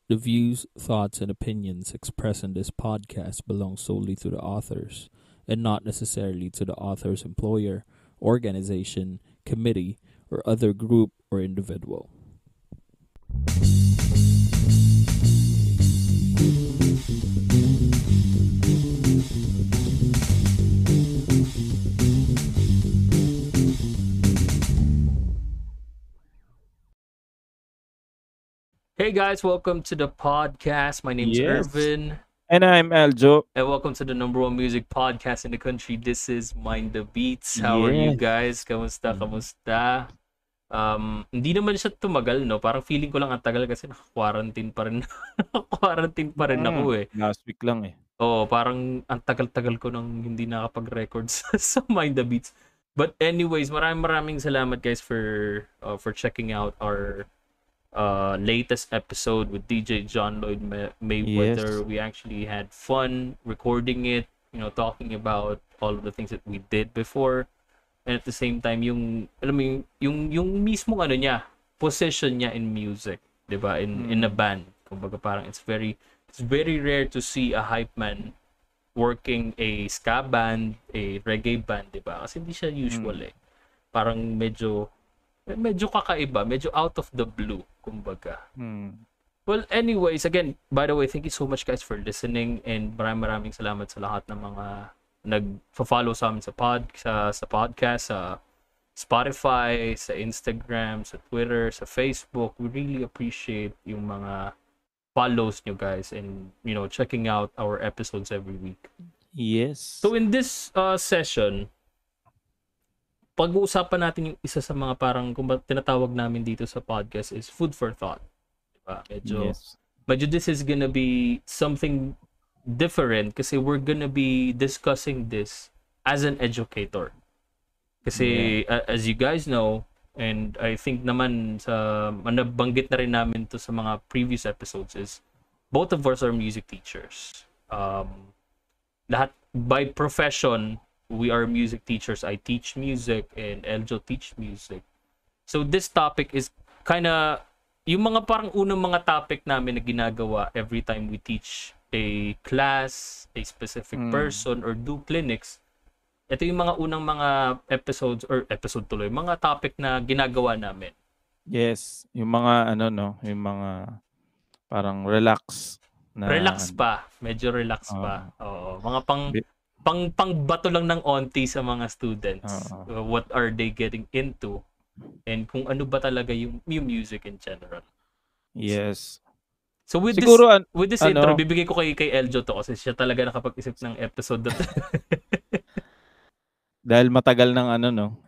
The views, thoughts, and opinions expressed in this podcast belong solely to the authors and not necessarily to the author's employer, organization, committee, or other group or individual. Hey guys, welcome to the podcast. My name's Yes. Irvin, And I'm Aljo. and welcome to the number one music podcast in the country. This is Mind the Beats. How are you Yes. guys? Kamusta? Mhm. Kamusta? Hindi naman siya tumagal, no? Parang feeling ko lang ang tagal kasi naka-quarantine pa rin. Naka-quarantine pa rin ako eh. Last week lang eh. Oo, parang ang tagal-tagal ko nang hindi nakapag-record sa Mind the Beats. But anyways, maraming salamat guys for checking out our latest episode with DJ John Lloyd Mayweather. Yes. We actually had fun recording it, talking about all of the things that we did before. And at the same time, alam mo, yung mismong position niya in music, 'di ba? In a band. Kumbaga parang it's very rare to see a hype man working a ska band, a reggae band, 'di ba? Kasi hindi siya usual eh. Parang medyo kakaiba, medyo out of the blue, kumbaga. Well, anyways, again, by the way, thank you so much guys for listening and maraming salamat sa lahat ng mga nag-follow sa amin sa podcast, sa Spotify, sa Instagram, sa Twitter, sa Facebook. We really appreciate yung mga follows nyo guys and checking out our episodes every week. Yes. So in this session, pag-uusapan natin yung isa sa mga parang tinatawag namin dito sa podcast is food for thought. Diba? Medyo this is gonna be something different kasi we're gonna be discussing this as an educator. Kasi as you guys know, and I think naman sa nabanggit na rin namin to sa mga previous episodes is both of us are music teachers. Lahat by profession, we are music teachers. I teach music and Eljo teach music. So this topic is kinda yung mga parang unang mga topic namin na ginagawa every time we teach a class, a specific person, or do clinics. Ito yung mga unang mga episode tuloy, mga topic na ginagawa namin. Yes, yung mga yung mga parang relax na medyo relax pa. Oo, mga pangbato lang ng onti sa mga students. What are they getting into? And kung ano ba talaga yung music in general. Yes. So with Siguro, this intro, bibigay ko kay Eljo to kasi siya talaga nakapag-isip ng episode na to. Dahil matagal ng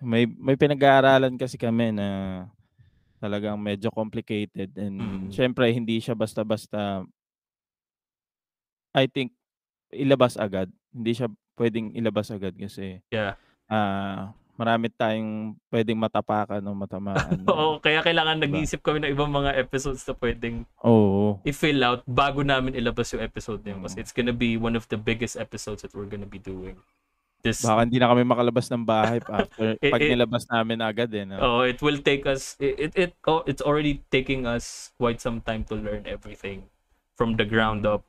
may pinag-aaralan kasi kami na talagang medyo complicated and syempre hindi siya basta-basta I think ilabas agad. Hindi siya pwedeng ilabas agad kasi marami tayong pwedeng matapakan o matamaan. Oo, kaya kailangan nag-iisip kami ng ibang mga episodes na pwedeng i-fill out bago namin ilabas yung episode na yun. Kasi it's gonna be one of the biggest episodes that we're gonna be doing. Baka hindi na kami makalabas ng bahay after pag nilabas namin agad eh. No? Oh, it will take us it's already taking us quite some time to learn everything from the ground up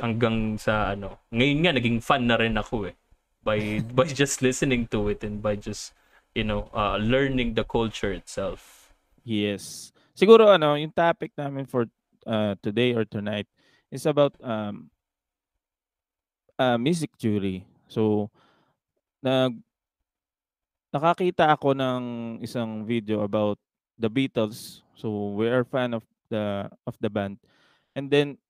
hanggang sa Ngayon nga naging fan na rin ako eh. By just listening to it and by just learning the culture itself. Yes. Siguro yung topic namin for today or tonight is about music theory. So nakakita ako ng isang video about the Beatles. So we are fan of the band. And then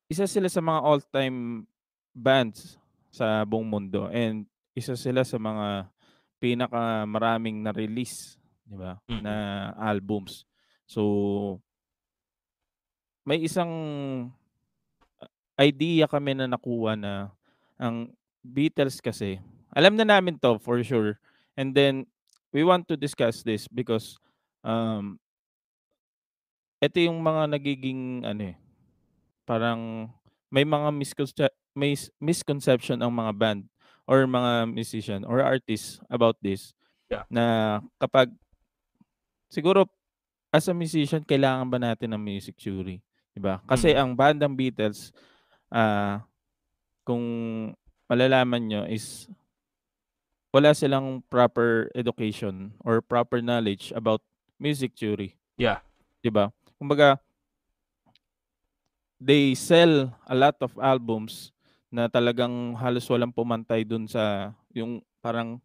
isa sila sa mga all-time bands sa buong mundo and isa sila sa mga pinakamaraming na-release, 'di ba? Na albums. So may isang idea kami na nakuha na ang Beatles kasi alam na namin to for sure. And then we want to discuss this because ito yung mga nagiging parang may mga misconception ang mga band or mga musician or artists about this. Na kapag siguro as a musician kailangan ba natin ng music theory? Diba? Kasi ang bandang Beatles, kung malalaman nyo is wala silang proper education or proper knowledge about music theory. Yeah. Diba? Kumbaga, they sell a lot of albums na talagang halos walang pumantay dun sa yung parang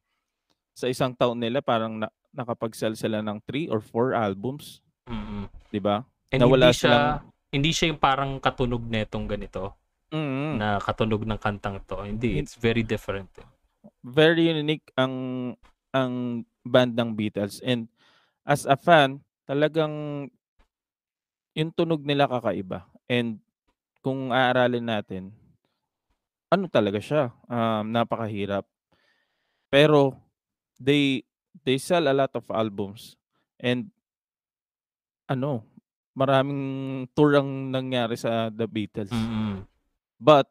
sa isang taon nila parang nakapag-sell sila ng 3 or 4 albums. Mm-mm. 'Di ba? And Na wala silang hindi siya yung parang katunog netong ganito mm, na katunog ng kantang to. Hindi, it's very different. very unique ang band ng Beatles, and as a fan, talagang yung tunog nila kakaiba. And kung aaralin natin, ano talaga siya, napakahirap. Pero they sell a lot of albums, and ano, maraming tour ang nangyari sa The Beatles. Mm-mm. But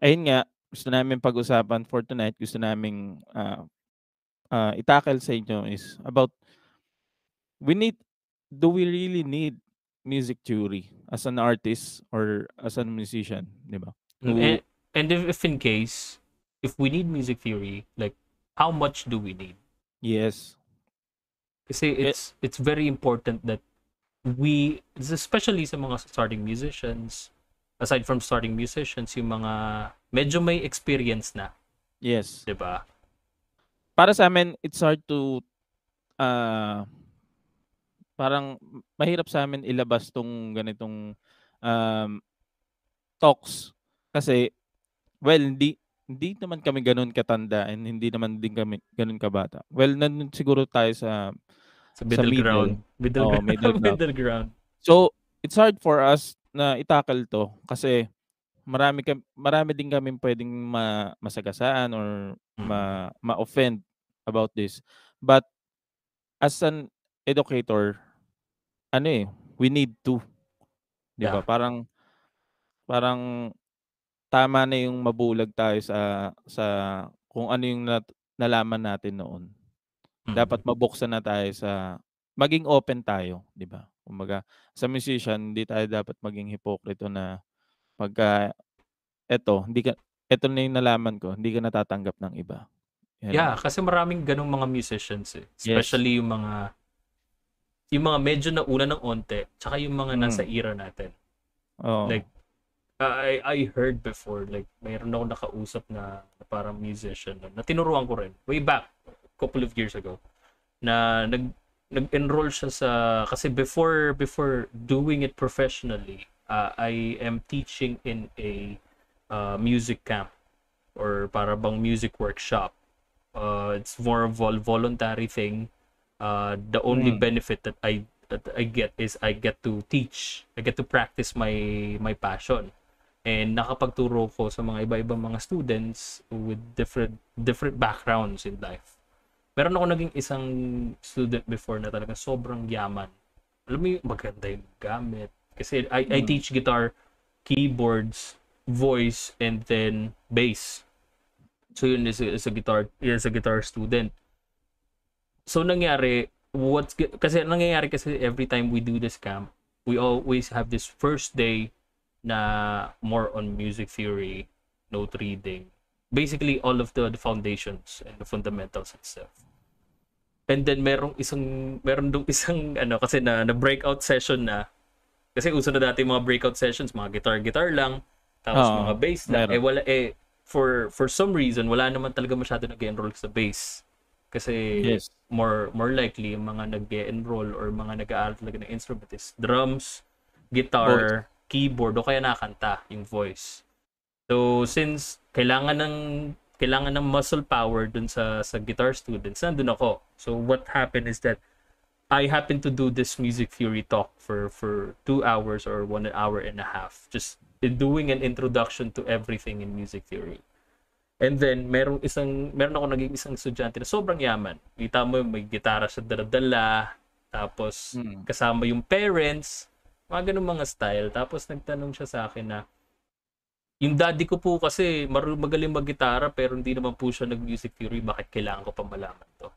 ayun nga, gusto namin pag-usapan for tonight, gusto naming i-tackle sa inyo is about do we really need music theory as an artist or as a musician, di ba? And if in case, if we need music theory, like, how much do we need? Yes. Kasi it's very important that we, especially sa mga starting musicians, aside from starting musicians, yung mga medyo may experience na. Yes. Diba? Para sa amin, it's hard to parang mahirap sa amin ilabas tong ganitong talks kasi well, hindi naman kami ganoon katanda and hindi naman din kami ganoon kabata. Well, nandun siguro tayo sa middle ground. Middle ground. Middle ground. So, it's hard for us na i-tackle to kasi marami din kami pwedeng masagasaan or ma-offend about this. But as an educator, we need to. 'Di ba? Yeah. Parang tama na yung mabulag tayo sa kung ano yung nalaman natin noon. Dapat mabuksan na tayo maging open tayo, 'di ba? Kumbaga, sa musician hindi tayo dapat maging hipokrito na pagka eto na yung nalaman ko, hindi ka natatanggap ng iba. Yeah, kasi maraming ganung mga musicians eh. Especially Yes. yung mga medyo nauna ng onte, tsaka yung mga nasa era natin. Oh. Like, I heard before, like, mayroon ako nakausap na parang musician na tinuruan ko rin, way back, couple of years ago, na nag-enroll siya kasi before doing it professionally, I am teaching in a music camp or para bang music workshop. It's more of a voluntary thing. The only benefit that I get is I get to teach. I get to practice my passion. And nakapagturo ko sa mga iba-ibang mga students with different backgrounds in life. Meron ako naging isang student before na talaga sobrang yaman. Alam mo yung maganda yung gamit. Kasi I teach guitar, keyboards, voice, and then bass. So yun is a guitar student. So nangyayari kasi every time we do this camp, we always have this first day na more on music theory, note reading, basically all of the foundations and the fundamentals and stuff. And then meron dong isang kasi na breakout session na, kasi uso na dati mga breakout sessions, mga guitar lang, tapos mga bass lang. Wala for some reason wala naman talaga masyado nag-enroll sa bass. Kasi more likely yung mga nag-enroll or mga nag-aaral talaga ng instrument is drums, guitar, keyboard, o kaya nakanta yung voice. So since kailangan ng muscle power dun sa guitar students, nandun ako. So what happened is that I happened to do this music theory talk for 2 hours or 1 hour and a half, just doing an introduction to everything in music theory. And then meron ako naging isang estudyante na sobrang yaman. Kita mo may gitara siya dala-dala, tapos kasama yung parents, mga ganung mga style. Tapos nagtanong siya sa akin na yung daddy ko po kasi magaling mag-gitara pero hindi naman po siya nag-music theory, bakit kailangan ko pa malaman to?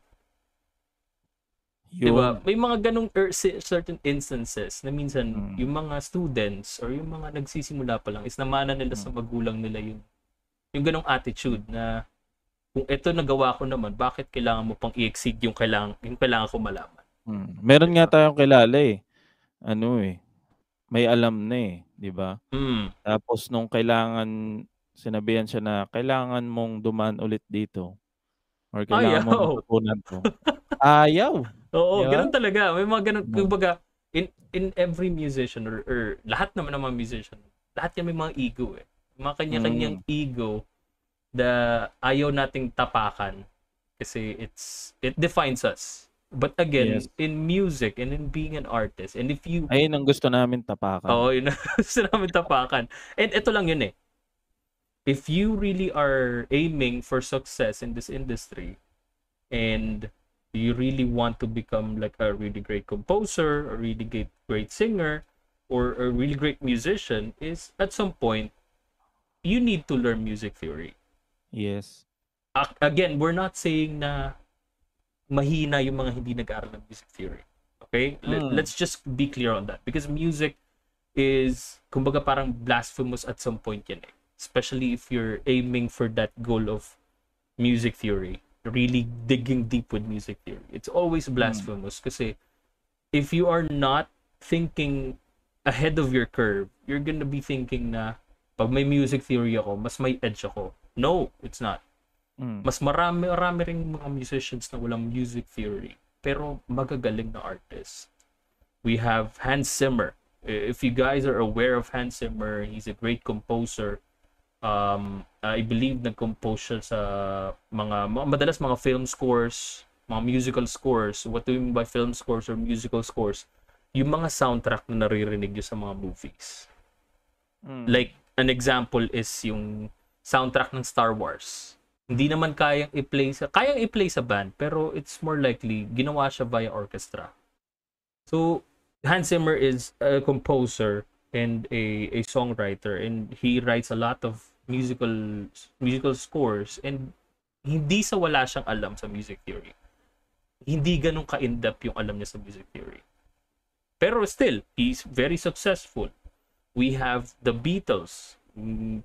Diba? Yun. May mga ganong certain instances na minsan yung mga students or yung mga nagsisimula pa lang is namana nila sa magulang nila yung ganong attitude na kung ito nagawa ko naman, bakit kailangan mo pang i-exceed yung kailangan ko malaman? Meron nga tayong kilala may alam na di ba? Tapos nung sinabihan siya na kailangan mong dumaan ulit dito or kailangan mong matutunan to. Ayaw. Oo, Diba? ganun talaga. May mga ganun. Kumbaga, in every musician or lahat naman ng mga musician, lahat yan may mga ego Mga kanya-kanyang ego na ayaw nating tapakan kasi it defines us. But again, in music and in being an artist, and if you... Ayun ang gusto namin tapakan. Oo, yun ang gusto namin tapakan. And ito lang yun If you really are aiming for success in this industry, and you really want to become like a really great composer, a really great singer, or a really great musician, is at some point, you need to learn music theory. Yes. Again, we're not saying na mahina yung mga hindi nag-aaral ng music theory. Okay? Let's just be clear on that. Because music is, kumbaga parang blasphemous at some point yan Especially if you're aiming for that goal of music theory. Really digging deep with music theory. It's always blasphemous kasi if you are not thinking ahead of your curve, you're gonna be thinking na pag may music theory ako, mas may edge ako. No, it's not. Mas marami ring mga musicians na walang music theory pero magagaling na artists. We have Hans Zimmer. If you guys are aware of Hans Zimmer, he's a great composer. I believe nag-compose siya sa madalas mga film scores, mga musical scores. What do you mean by film scores or musical scores? Yung mga soundtrack na naririnig nyo sa mga movies. Like, an example is yung soundtrack ng Star Wars. Hindi naman kayang i-play sa band, pero it's more likely ginawa siya via orchestra. So, Hans Zimmer is a composer and a songwriter, and he writes a lot of musical scores, and hindi sa wala siyang alam sa music theory. Hindi ganun ka-in-depth yung alam niya sa music theory. Pero still, he's very successful. We have the Beatles.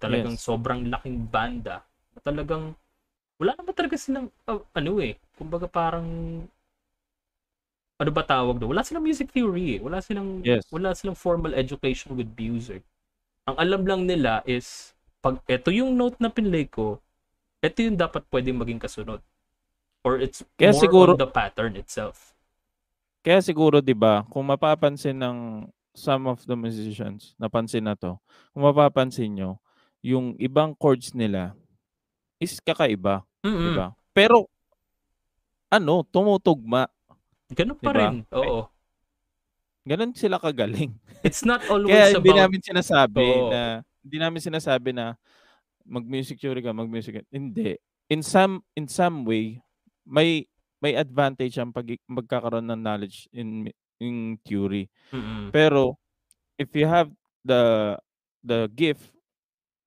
Talagang sobrang laking banda. Talagang wala naman talaga silang kumbaga parang ano ba tawag doon? Wala silang music theory Wala silang formal education with music. Ang alam lang nila is pag ito yung note na pinlay ko, ito yung dapat pwedeng maging kasunod. Or it's more on the pattern itself. Kaya siguro, 'di ba, kung mapapansin ng some of the musicians, napansin na to, kung mapapansin nyo, yung ibang chords nila is kakaiba, 'di ba? Pero tumutugma. Ganun pa rin. Oo. Ganun sila kagaling. It's not always Kaya about... hindi namin sinasabi na mag-music theory ka, mag-music. Hindi. In some way, may advantage ang magkakaroon ng knowledge in theory. Pero if you have the gift,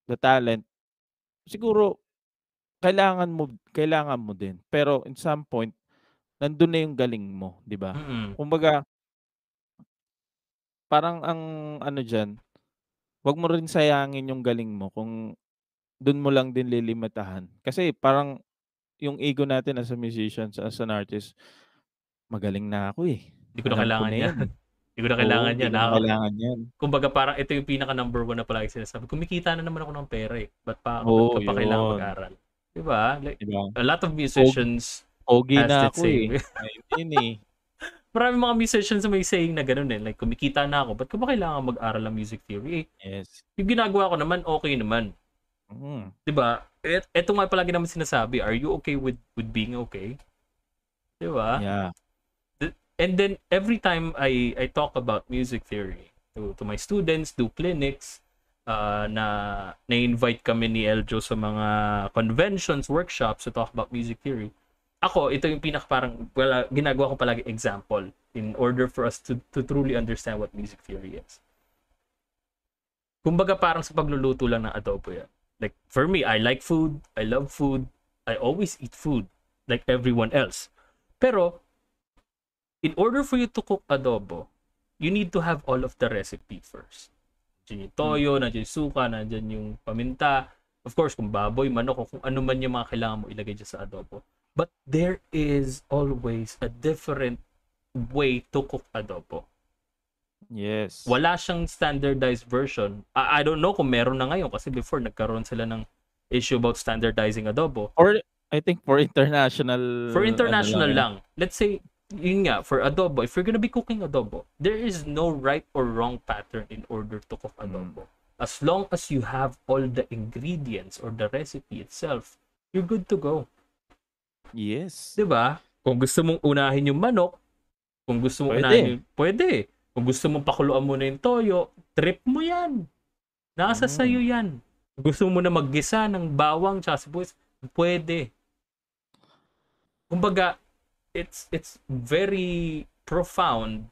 the talent, siguro kailangan mo din. Pero in some point, nandun na yung galing mo, 'di ba? Kumbaga parang ang diyan, wag mo rin sayangin yung galing mo kung dun mo lang din lilimitahan. Kasi parang yung ego natin as a musician, as an artist, magaling na ako Hindi ko na kailangan yan. Hindi ko na kailangan yan. Kumbaga parang ito yung pinaka number 1 na palagi sinasabi. Kumikita na naman ako ng pera Ba't pa kailangan mag-aral? Diba? Like, a lot of musicians has that saying. Marami mga musicians may saying na gano'n Like, kumikita na ako. Ba't ko ba kailangan mag-aral ng music theory? Yes. Yung ginagawa ko naman, okay naman. Diba? Ito nga palagi naman sinasabi, are you okay with being okay? Diba? Yeah. And then, every time I talk about music theory to my students, do clinics, na-invite kami ni Eljo sa mga conventions, workshops to talk about music theory. Ako, ito yung ginagawa ko palagi example in order for us to truly understand what music theory is. Kumbaga parang sa pagluluto lang ng adobo yan. Like, for me, I like food, I love food, I always eat food, like everyone else. Pero, in order for you to cook adobo, you need to have all of the recipe first. Nandiyan yung toyo, nandiyan yung suka, nandiyan yung paminta. Of course, kung baboy, manok, o kung ano man yung mga kailangan mo ilagay dyan sa adobo. But there is always a different way to cook adobo. Yes. Wala siyang standardized version. I don't know kung meron na ngayon kasi before nagkaroon sila ng issue about standardizing adobo. Or I think for international lang. Let's say yun nga, for adobo, if you're gonna be cooking adobo, there is no right or wrong pattern in order to cook adobo. As long as you have all the ingredients or the recipe itself, you're good to go. Yes. Diba? Kung gusto mong unahin yung manok, kung gusto mong unahin yung... Pwede. Kung gusto mong pakuluan mo na yung toyo, trip mo yan. Nasa sayo yan. Kung gusto mo na maggisa ng bawang tsaka sibuyas, pwede. Kumbaga, it's very profound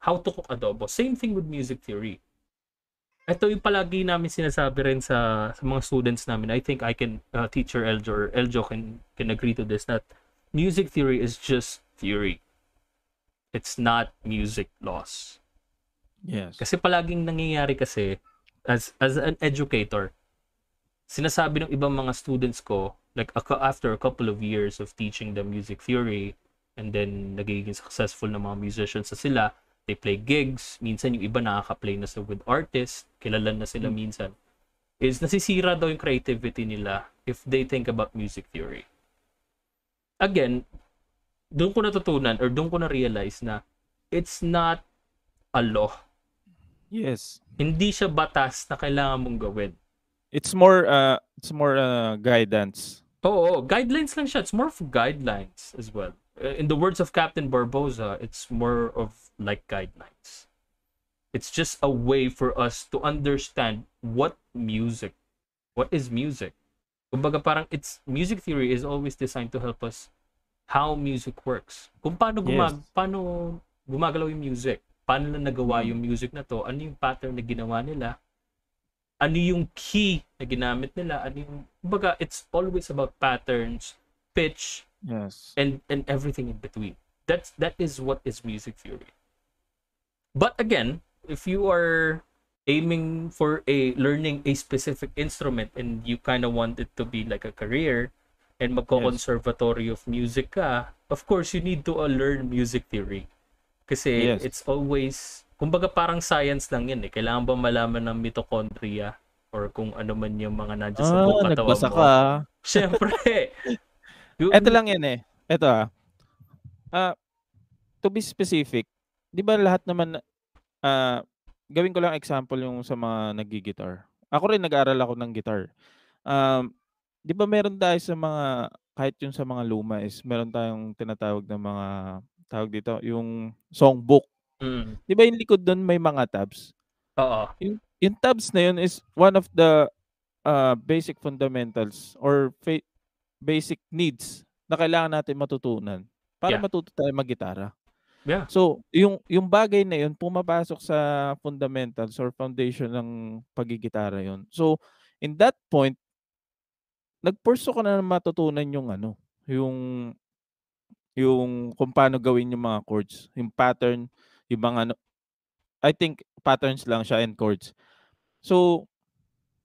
how to cook adobo. Same thing with music theory. Ito yung palagi namin sinasabi rin sa mga students namin. I think teacher Eljo can agree to this, that music theory is just theory. It's not music laws. Yes. Kasi palaging nangyayari kasi as an educator, sinasabi ng ibang mga students ko, like after a couple of years of teaching them music theory, and then nagiging successful na mga musicians na sila, they play gigs, minsan yung iba nakaka-play na sila with artists, kilala na sila minsan, is nasisira daw yung creativity nila if they think about music theory. Again, doon ko natutunan or doon ko na-realize na it's not a law. Yes. Hindi siya batas na kailangan mong gawin. It's more guidance. Oo, guidelines lang siya. It's more of guidelines as well. In the words of Captain Barbosa, it's more of like guidelines. It's just a way for us to understand what is music. Kumbaga parang music theory is always designed to help us how music works. Kung paano gumagalaw yung music. Paano na nagawa yung music na to? Ano yung pattern na ginawa nila? Ano yung key na ginamit nila? Kumbaga, it's always about patterns, pitch, yes, and everything in between. That is what is music theory. But again, if you are aiming for learning a specific instrument and you kind of want it to be like a career and magko-conservatory of music ka, of course you need to learn music theory. Kasi it's always, kumbaga parang science lang yan eh. Kailangan ba malaman ng mitochondria or kung ano man yung mga nandiyan sa buong katawan nagbasa mo. Ka. Siyempre. Ito lang yan eh. Ito to be specific, di ba lahat naman, gawin ko lang example yung sa mga naggi-guitar. Ako rin nag-aaral ako ng guitar. Di ba meron tayo sa mga, kahit yung sa mga luma is, meron tayong tinatawag na mga, tawag dito, yung songbook. Di ba yung likod doon may mga tabs? Oo. Yung tabs na yun is one of the basic fundamentals or basic needs na kailangan natin matutunan para matuto tayo mag-gitara. Yeah. So, yung bagay na yun, pumapasok sa fundamentals or foundation ng pagigitara yun. So, in that point, nagpurso ka na matutunan yung kung paano gawin yung mga chords, yung pattern, yung mga I think patterns lang siya and chords. So,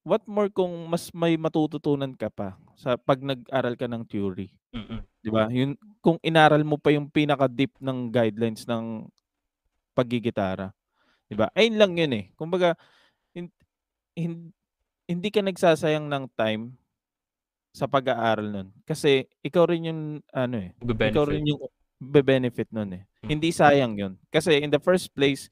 what more kung mas may matututunan ka pa sa pag nag-aral ka ng theory? 'Di ba? Yun, kung inaral mo pa yung pinaka-deep ng guidelines ng paggigitara. 'Di ba? Ayun lang yun eh. Kumbaga, hindi ka nagsasayang ng time sa pag-aaral nun. Kasi ikaw rin yung ikaw rin yung be-benefit nun eh. Hindi sayang yun. Kasi in the first place,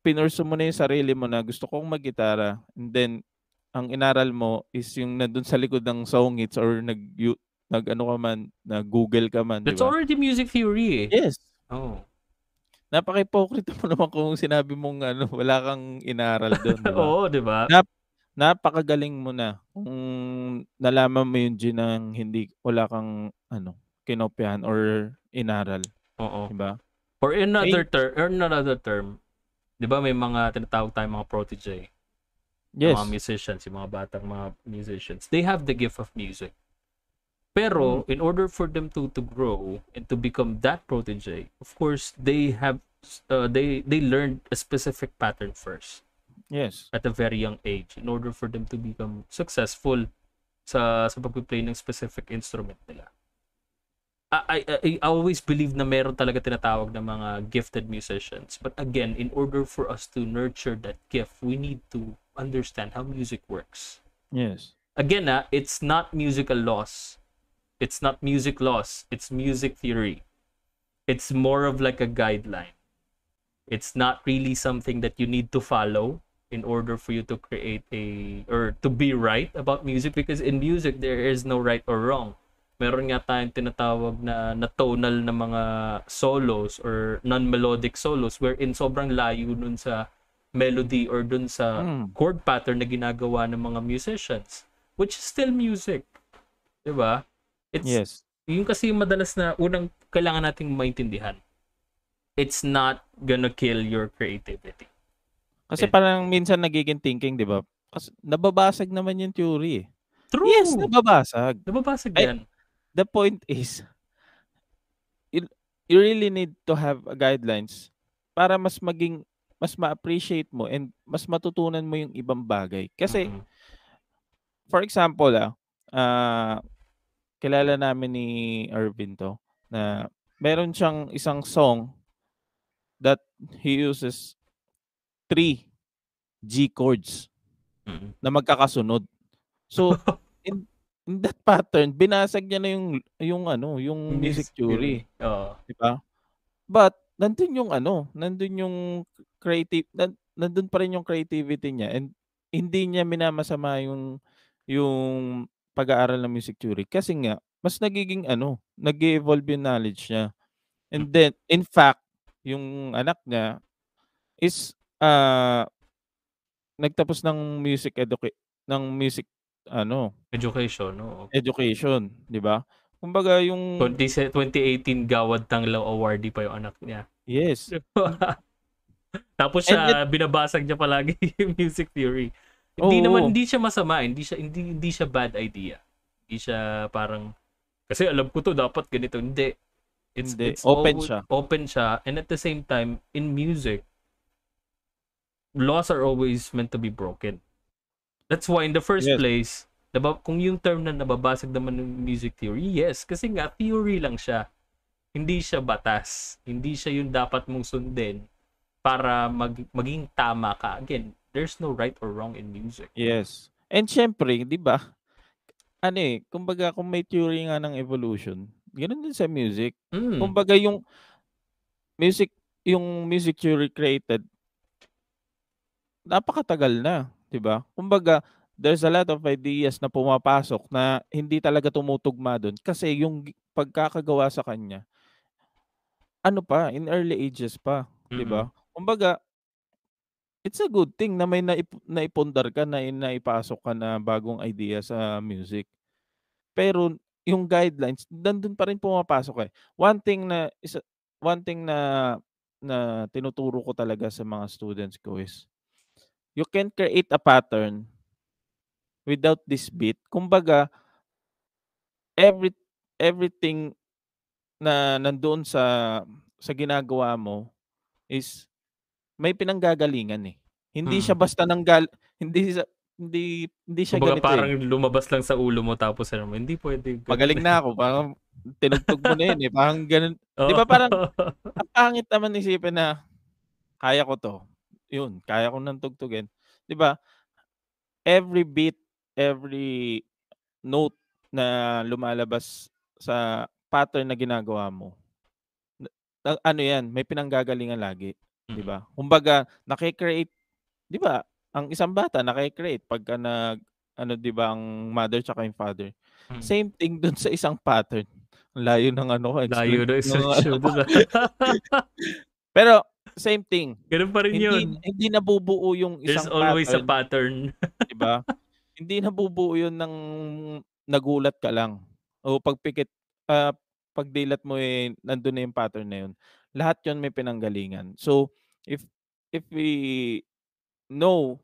pinurso mo na yung sarili mo na gusto kong mag-gitara, and then ang inaral mo is yung nandun sa likod ng song hits or nag-Google ka man, That's diba? already music theory eh. Yes. Oh. Napaka-hypocrite mo naman kung sinabi mong wala kang inaral doon, diba? Oo, diba? Napakagaling mo na kung nalaman mo yung G ng wala kang kinopyahan or inaral. Oo. Diba? Or in another term, diba may mga tinatawag tayong mga protege? Yes. Mga musicians, yung mga batang mga musicians. They have the gift of music. Pero in order for them to grow and to become that protege, of course they have they learned a specific pattern first Yes. at a very young age in order for them to become successful sa pagpe-play ng specific instrument nila. I always believe na meron talaga tinatawag na mga gifted musicians. But again, in order for us to nurture that gift, we need to understand how music works. Yes. Again, it's not musical laws. It's not music laws. It's music theory. It's more of like a guideline. It's not really something that you need to follow in order for you to create or to be right about music, because in music, there is no right or wrong. Meron nga tayong tinatawag na tonal na mga solos or non-melodic solos wherein sobrang layo nun sa melody or dun sa chord pattern na ginagawa ng mga musicians, which is still music. Diba? Yes. Yung kasi madalas na unang kailangan nating maintindihan. It's not gonna kill your creativity. Kasi parang minsan nagiging thinking, di ba? Kasi nababasag naman yung theory. True! Yes, nababasag. Nababasag yan. The point is, you really need to have guidelines para mas ma-appreciate mo and mas matutunan mo yung ibang bagay. Kasi, for example, kilala namin ni Irvin to, na meron siyang isang song that he uses 3 G chords na magkakasunod. So, in that pattern, binasag niya na yung music theory. Di ba? But, nandun yung nandun pa rin yung creativity niya, and hindi niya minamasama yung pag-aaral ng music theory. Kasi nga, mas nag-evolve yung knowledge niya. And then, in fact, yung anak niya is, nagtapos ng music education, no? Education, 'di ba? Kumbaga yung 2018 Gawad Tanglaw awardee pa yung anak niya. Yes. Tapos siya binabasag niya palagi yung music theory. Hindi siya masama, hindi siya bad idea. Hindi siya parang kasi alam ko to dapat ganito. Hindi. It's open siya, and at the same time in music laws are always meant to be broken. That's why in the first place, kung yung term na nababasag naman ng music theory, yes, kasi nga theory lang siya. Hindi siya batas. Hindi siya yung dapat mong sundin para maging tama ka. Again, there's no right or wrong in music. Yes. And syempre, 'di ba? Kumbaga kung may theory nga ng evolution, ganoon din sa music. Kumbaga yung music theory created napakatagal na, 'di ba? Kumbaga, there's a lot of ideas na pumapasok na hindi talaga tumutugma doon kasi yung pagkakagawa sa kanya in early ages pa, 'di ba? Kumbaga, it's a good thing na may naipundar ka na naipasok ka na bagong idea sa music. Pero yung guidelines nandun pa rin pumapasok eh. One thing na tinuturo ko talaga sa mga students ko is you can create a pattern without this beat. Kumbaga, everything na nandoon sa ginagawa mo is may pinanggagalingan eh. Hindi siya basta hindi siya kumbaga ganito parang eh. lumabas lang sa ulo mo tapos hindi pwede. Magaling na ako, parang tinugtog mo na yun eh. Parang ganun. Di ba parang ang pangit naman isipin na kaya ko to. Yun, kaya ko nang tugtugin. Di ba? Every beat, every note na lumalabas sa pattern na ginagawa mo, may pinanggagalingan lagi, 'di ba? Kumbaga, naki-create, 'di ba? Ang isang bata naki-create pagka 'di ba, ang mother tsaka yung father. Same thing dun sa isang pattern. Layo ng layo ng instruction. Pero same thing. Ganun pa rin yun. Hindi nabubuo yung isang There's always a pattern. 'Di ba? Hindi nabubuo yun ng nagulat ka lang. O pagdilat mo nandun na yung pattern na yun. Lahat yun may pinanggalingan. So, if we know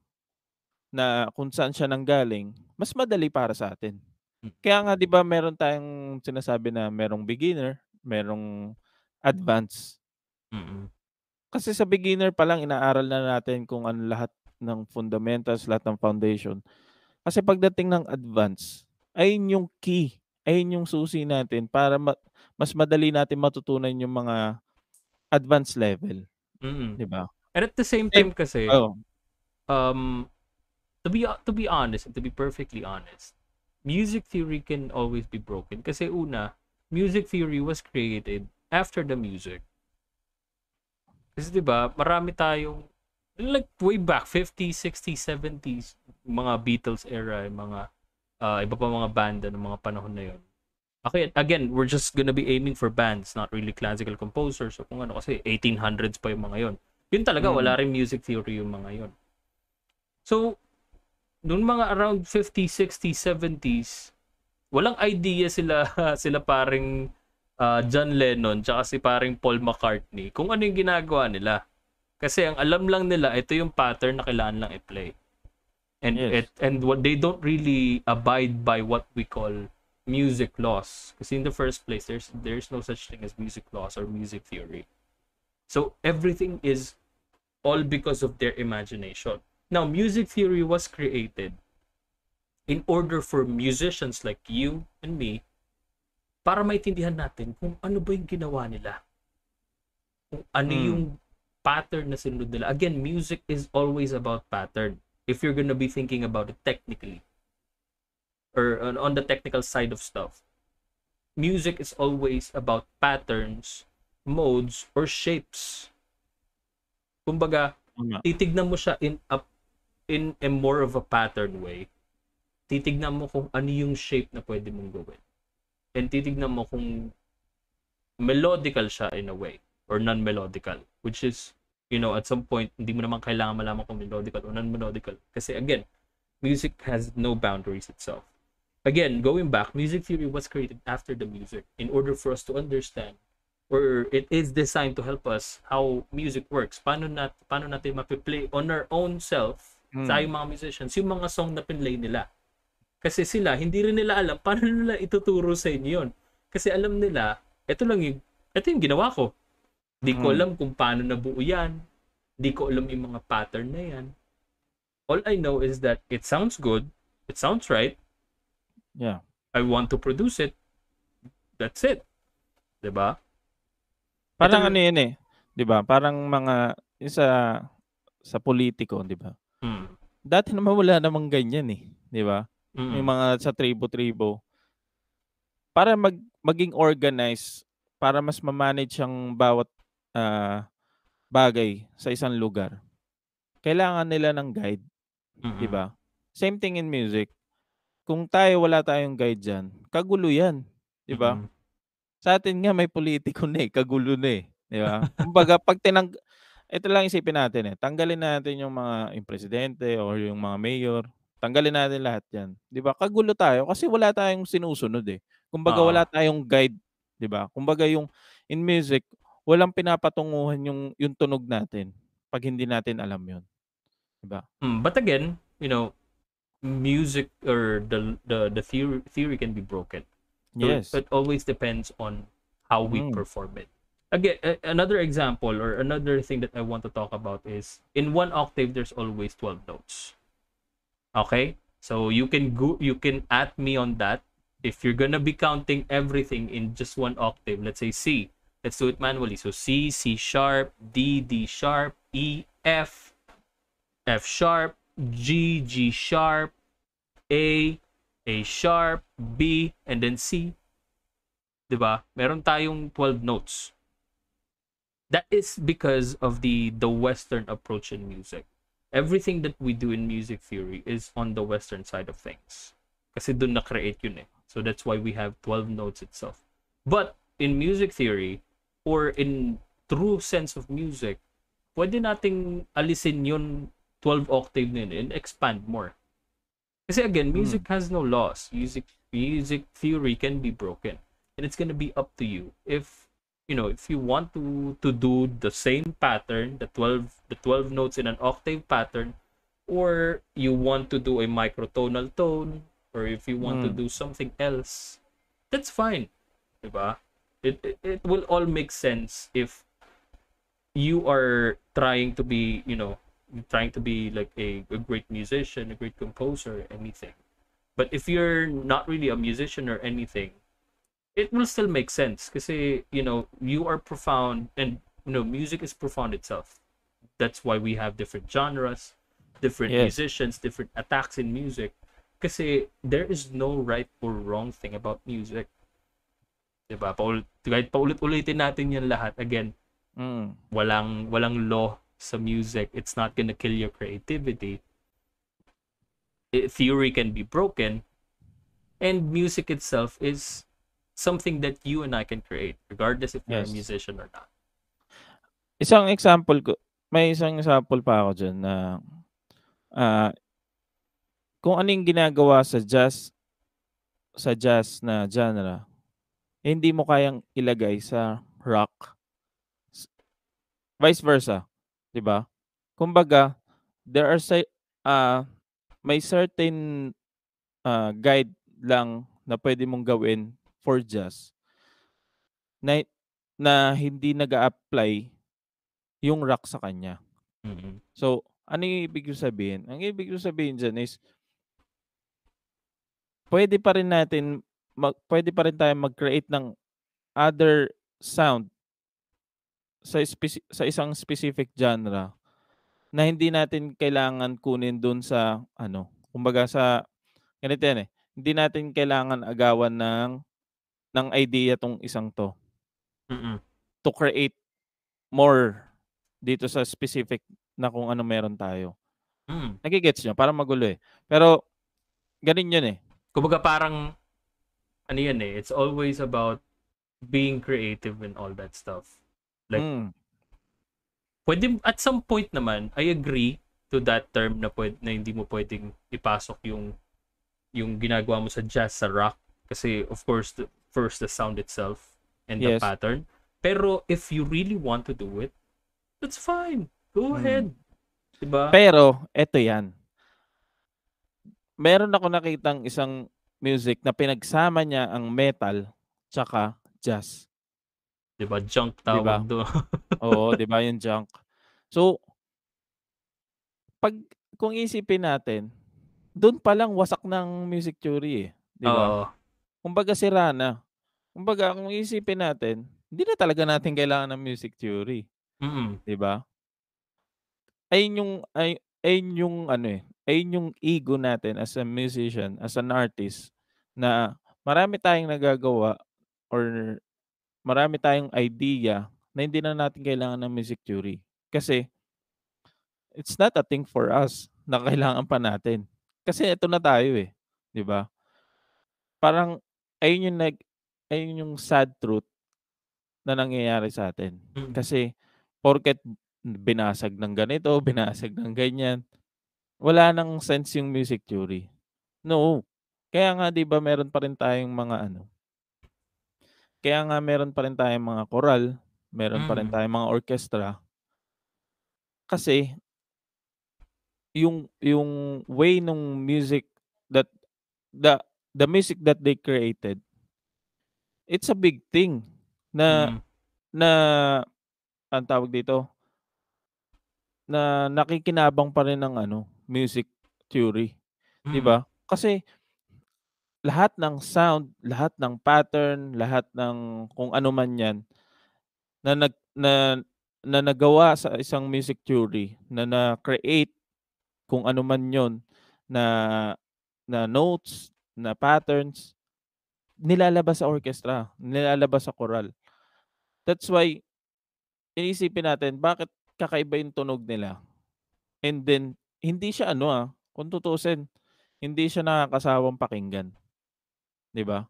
na kung saan siya nanggaling, mas madali para sa atin. Kaya nga 'di ba meron tayong sinasabi na merong beginner, merong advance. Mm. Kasi sa beginner pa lang inaaral na natin kung ano lahat ng fundamentals, lahat ng foundation. Kasi pagdating ng advance, ayun yung key, ayun yung susi natin para mas madali natin matutunan yung mga advanced level, Mm. 'di ba? And at the same Same time kasi, oh, um, to be honest and to be perfectly honest, music theory can always be broken. Kasi una, music theory was created after the music. Kasi 'di ba, marami tayong like way back 50s, 60s, 70s, mga Beatles era, yung mga iba pa mga banda ng mga panahon na 'yon. Okay, again, we're just gonna be aiming for bands, not really classical composers o kung ano kasi 1800s pa yung mga 'yon. Yun talaga mm, wala rin music theory yung mga 'yon. So, noong mga around 50s, 60s, 70s, walang idea sila sila paring John Lennon tsaka si paring Paul McCartney kung ano yung ginagawa nila. Kasi ang alam lang nila ito yung pattern na kailangan lang i-play. yes. And what they don't really abide by what we call music laws. Kasi in the first place there's no such thing as music laws or music theory. So everything is all because of their imagination. Now, music theory was created in order for musicians like you and me para maintindihan natin kung ano ba yung ginawa nila. Kung ano yung Mm, pattern na sinunod nila. Again, music is always about pattern. If you're gonna be thinking about it technically or on the technical side of stuff, music is always about patterns, modes, or shapes. Kumbaga, tama. titignan mo siya in a more of a pattern way. Titignan mo kung ano yung shape na pwede mong gawin. And titignan mo kung melodical siya in a way or non-melodical, which is, at some point hindi mo naman kailangan malaman kung melodical or non-melodical kasi again, music has no boundaries itself. Again, going back, music theory was created after the music in order for us to understand, or it is designed to help us how music works. Paano natin mapi-play on our own self sa Mm, mga musicians yung mga song na pinlay nila. Kasi sila, hindi rin nila alam paano nila ituturo sa inyo yun. Kasi alam nila, ito yung ginawa ko. Di ko mm, alam kung paano nabuo yan. Di ko alam yung mga pattern na yan. All I know is that it sounds good. It sounds right. yeah. I want to produce it. That's it. 'Di ba? Ito Parang ano yun, 'di ba? Parang mga yung sa politiko, 'di ba? mm, Dati naman wala namang ganyan, 'di ba? Yung mm, mga sa tribo-tribo, para maging organized, para mas ma-manage ang bawat, ah, bagay sa isang lugar, kailangan nila ng guide, 'di mm, ba? Same thing in music, kung wala tayong guide diyan, kagulo 'yan, 'di ba? mm. Sa'tin nga may pulitiko na, kagulo na, 'di ba? Kumbaga 'pag ito lang isipin natin, tanggalin natin yung yung presidente or yung mga mayor, tanggalin natin lahat 'yan, 'di ba? Kagulo tayo kasi wala tayong sinusunod, Kumbaga Oo. wala tayong guide, 'di ba? Kumbaga yung in music, walang pinapatunguhan yung tunog natin 'pag hindi natin alam 'yun, 'di ba? But again, music or the theory can be broken. So Yes. it always depends on how we Mm, perform it. Again, another example or another thing that I want to talk about is in one octave there's always 12 notes. Okay? So you can at me on that. If you're gonna be counting everything in just one octave, let's say C. Let's do it manually. So C, C sharp, D, D sharp, E, F, F sharp, G, G sharp, A sharp, B, and then C. 'Di ba? Meron tayong 12 notes. That is because of the Western approach in music. Everything that we do in music theory is on the Western side of things. Kasi dun na-create yun eh. So that's why we have 12 notes itself. But in music theory, or in true sense of music, pwede nating alisin yun 12 octave na yun and expand more. Kasi again, mm, music has no laws. Music theory can be broken. And it's gonna be up to you if you want to do the same pattern, the 12 notes in an octave pattern, or you want to do a microtonal tone, or if you want to do something else, that's fine, diba? It will all make sense if you are trying to be, trying to be like a great musician, a great composer, anything. But if you're not really a musician or anything, it will still make sense kasi, you are profound, and music is profound itself. That's why we have different genres, different Yes. musicians, different attacks in music. Kasi there is no right or wrong thing about music. Diba? Kahit paulit-ulitin natin yan lahat, again, walang law sa music. It's not gonna kill your creativity. Theory can be broken, and music itself is something that you and I can create, regardless if you're a musician or not. May isang example pa ako dyan na kung ano yung ginagawa sa jazz na genre, hindi mo kayang ilagay sa rock. Vice versa, 'di ba? Kumbaga, may certain guide lang na pwede mong gawin for jazz na hindi nag-a-apply yung rock sa kanya. Mm-hmm. So, ano yung ibig sabihin? Ang ibig sabihin dyan is pwede pa rin tayong mag-create ng other sound sa isang specific genre na hindi natin kailangan kunin dun sa kumbaga ganito yan eh. Hindi natin kailangan agawan ng idea tong isang to. Mm-hmm. To create more dito sa specific na kung ano meron tayo. Nagigets nyo? Parang magulo eh. Pero, ganun yun eh. Kumbaga parang, ano yan eh, it's always about being creative and all that stuff. Like, pwede, at some point naman, I agree to that term na hindi mo pwedeng ipasok yung ginagawa mo sa jazz sa rock. Kasi, of course, first the sound itself and the pattern. Pero, if you really want to do it, that's fine. Go ahead. Diba? Pero, eto yan. Meron ako nakitang isang music na pinagsama niya ang metal tsaka jazz. Diba? Junk tawag doon. Oo, diba yung junk. So, kung isipin natin, doon pa lang wasak ng music theory eh. Diba? Kumbaga sira na. Kumbaga, kung isipin natin, hindi na talaga natin kailangan ng music theory. Diba? Ayun yung ego natin as a musician, as an artist, na marami tayong nagagawa or marami tayong idea na hindi na natin kailangan ng music theory. Kasi, it's not a thing for us na kailangan pa natin. Kasi ito na tayo eh. Diba? Parang, ayun yung sad truth na nangyayari sa atin. Kasi, porket binasag ng ganito, binasag ng ganyan, wala nang sense yung music theory. No. Kaya nga 'di ba meron pa rin tayong mga Kaya nga meron pa rin tayong mga choral, meron pa rin tayong mga orchestra. Kasi yung way nung music that the music that they created, it's a big thing na ang tawag dito, na nakikinabang pa rin ng music theory, 'di ba? Kasi lahat ng sound, lahat ng pattern, lahat ng kung ano man 'yan na nagawa sa isang music theory, na na-create kung ano man 'yon na notes, na patterns, nilalabas sa orchestra, nilalabas sa choral. That's why iisipin natin bakit kakaiba yung tunog nila. And then hindi siya kung tutuusin, hindi siya nakakasawang pakinggan. 'Di ba?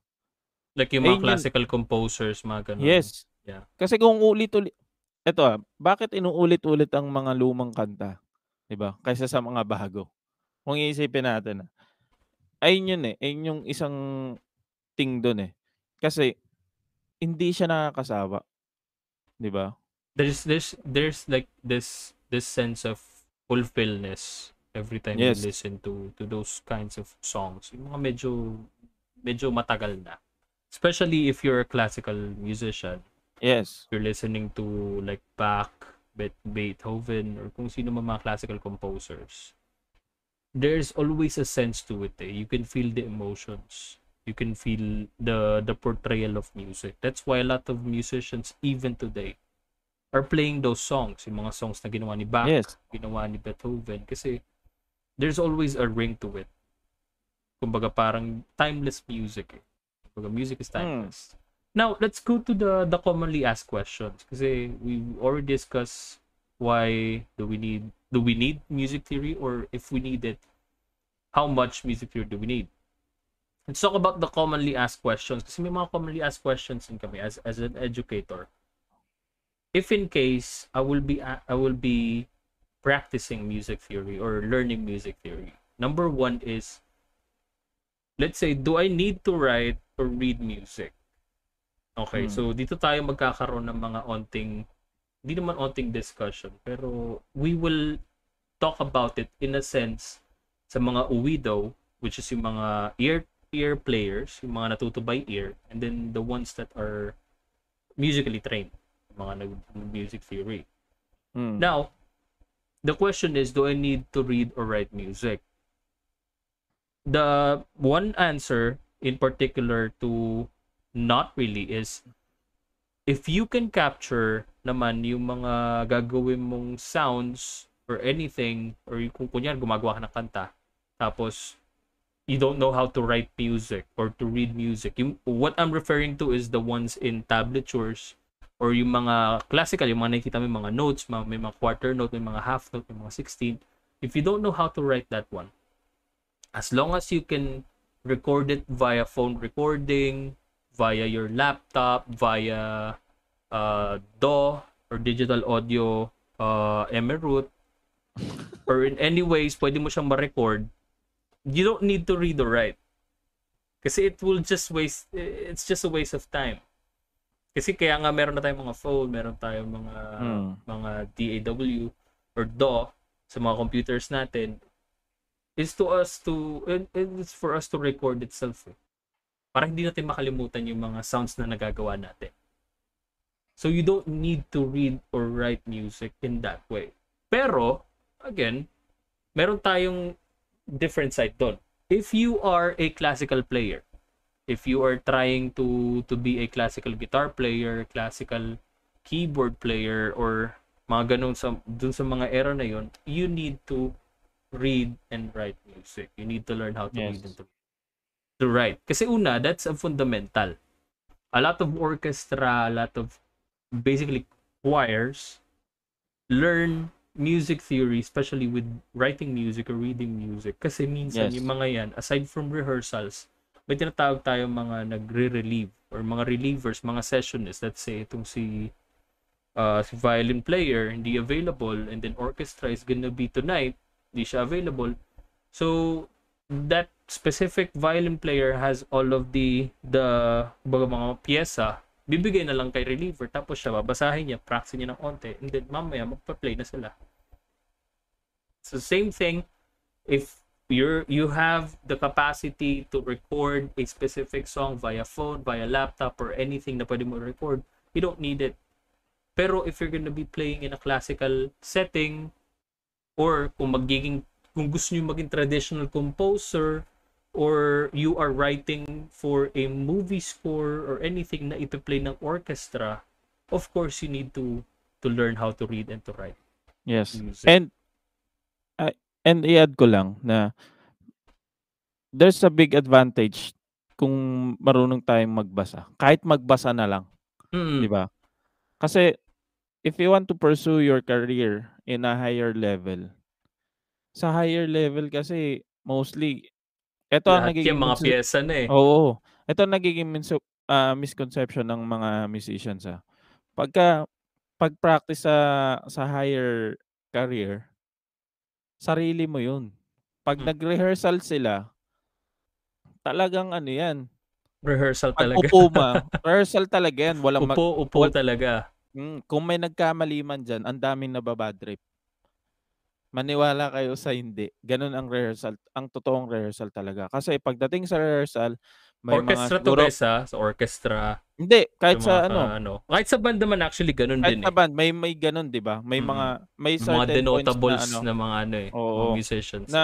Like yung mga classical composers, mga ganun. Yes. Yeah. Kasi kung bakit inuulit-ulit ang mga lumang kanta, 'di ba? Kaysa sa mga bago. Kung iisipin natin, ayun yun eh. Ayun yung isang thing doon eh. Kasi hindi siya nakakasawa. 'Di ba? There's like this sense of fulfillness every time you listen to those kinds of songs. Yung mga medyo matagal na. Especially if you're a classical musician. Yes. You're listening to like Bach, Beethoven, or kung sino man mga classical composers. There's always a sense to it. You can feel the emotions. You can feel the portrayal of music. That's why a lot of musicians, even today, are playing those songs. Yung mga songs na ginawa ni Bach, ginawa ni Beethoven. Kasi there's always a ring to it. Kumbaga parang timeless music. Kumbaga music is timeless. Now, let's go to the commonly asked questions. Kasi we already discussed why do we need music theory, or if we need it, how much music theory do we need? Let's talk about the commonly asked questions. Kasi may mga commonly asked questions din kami as an educator. If in case I will be practicing music theory or learning music theory, number one is, let's say, do I need to write or read music? Okay, so dito tayo magkakaroon ng mga hindi naman onting discussion, pero we will talk about it in a sense sa mga uwido, which is yung mga ear players, yung mga natuto by ear, and then the ones that are musically trained, mga music theory. Now, the question is, do I need to read or write music? The one answer in particular to not really is, if you can capture naman yung mga gagawin mong sounds or anything, or kung kunyari gumagawa ka ng kanta, tapos you don't know how to write music or to read music. What I'm referring to is the ones in tablatures, or yung mga classical, yung mga nakikita mo, mga notes, may mga quarter note, may mga half note, may mga 16. If you don't know how to write that one, as long as you can record it via phone recording, via your laptop, via DAW or digital audio emeroot, or in any ways pwede mo siyang ma-record, you don't need to read or write. Kasi it's just a waste of time. Kasi kaya nga meron na tayong mga phone, meron tayong mga DAW or DAW sa mga computers natin, it's for us to record itself. Para hindi natin makalimutan yung mga sounds na nagagawa natin. So you don't need to read or write music in that way. Pero, again, meron tayong different side doon. If you are a classical player, if you are trying to be a classical guitar player, classical keyboard player, or mga ganun dun sa mga era na yon, you need to read and write music. You need to learn how to read and to write. Kasi una, that's a fundamental. A lot of orchestra, a lot of basically choirs learn music theory, especially with writing music or reading music. Kasi minsan yung mga yan, aside from rehearsals, may tinatawag tayo mga nagre-relieve or mga relievers, mga sessionists. Let's say itong si violin player hindi available, and then orchestra is gonna be tonight, hindi siya available. So that specific violin player has all of the mga pyesa, bibigay na lang kay reliever, tapos siya babasahin niya, practice niya ng onte, and then mamaya magpa-play na sila. So same thing, if you have the capacity to record a specific song via phone, via laptop, or anything na pwede mo record, you don't need it. Pero if you're gonna be playing in a classical setting, or kung gusto niyo maging traditional composer, or you are writing for a movie score or anything na ipi-play ng orchestra, of course you need to learn how to read and to write. Yes. Music. And i-add ko lang na there's a big advantage kung marunong tayong magbasa. Kahit magbasa na lang. 'Di ba? Kasi if you want to pursue your career in a higher level, sa higher level kasi mostly ito ang nagiging mga pyesa na eh. Oo. Ito ang nagiging misconception ng mga musicians. Pag-practice sa higher career, sarili mo 'yun. Pag nag-rehearsal sila, talagang ano 'yan. Rehearsal talaga. Rehearsal talaga 'yan, walang upo talaga. Kung may nagkamali man diyan, ang daming nababad trip. Maniwala kayo sa hindi. Ganun ang rehearsal, ang totoong rehearsal talaga. Kasi pagdating sa rehearsal, may mga Orchestra to siguro guys sa orchestra. hindi, kahit Yung mga sa ano, kahit sa band naman actually ganun kahit din sa eh. band, may ganun, 'di ba? May Mm. may May mga certain points na denotables ano, na mga mga oo, musicians eh. na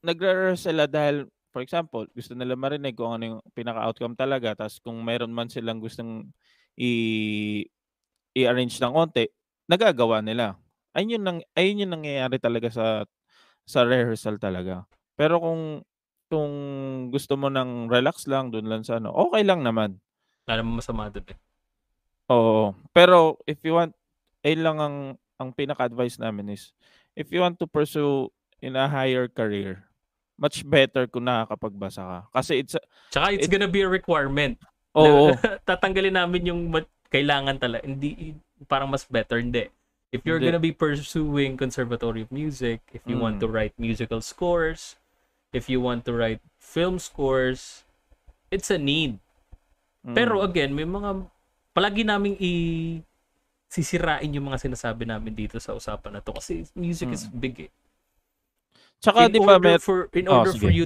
nagre-rehearse sila dahil for example, gusto nila marinig kung ano yung pinaka-outcome talaga ta's kung meron man silang gustong i i-arrange ng konti, nagagawa nila. Ayun yung nangyayari talaga sa rehearsal talaga. Pero kung gusto mo ng relax lang, dun lang sa ano, okey lang naman. Wala namang masama dun eh. Oo, pero if you want, ayun lang ang pinaka-advice namin is, if you want to pursue in a higher career, much better kung nakakapagbasa ka. Kasi Tsaka it's it's gonna be a requirement. oo, Tatanggalin namin yung kailangan talaga. Hindi, parang mas better. Hindi. If you're hindi, gonna be pursuing Conservatory of Music, if you want to write musical scores, if you want to write film scores, it's a need. Pero again, may mga palagi naming sisirain yung mga sinasabi namin dito sa usapan na to kasi music is big eh. Tsaka 'di ba In order for sige. you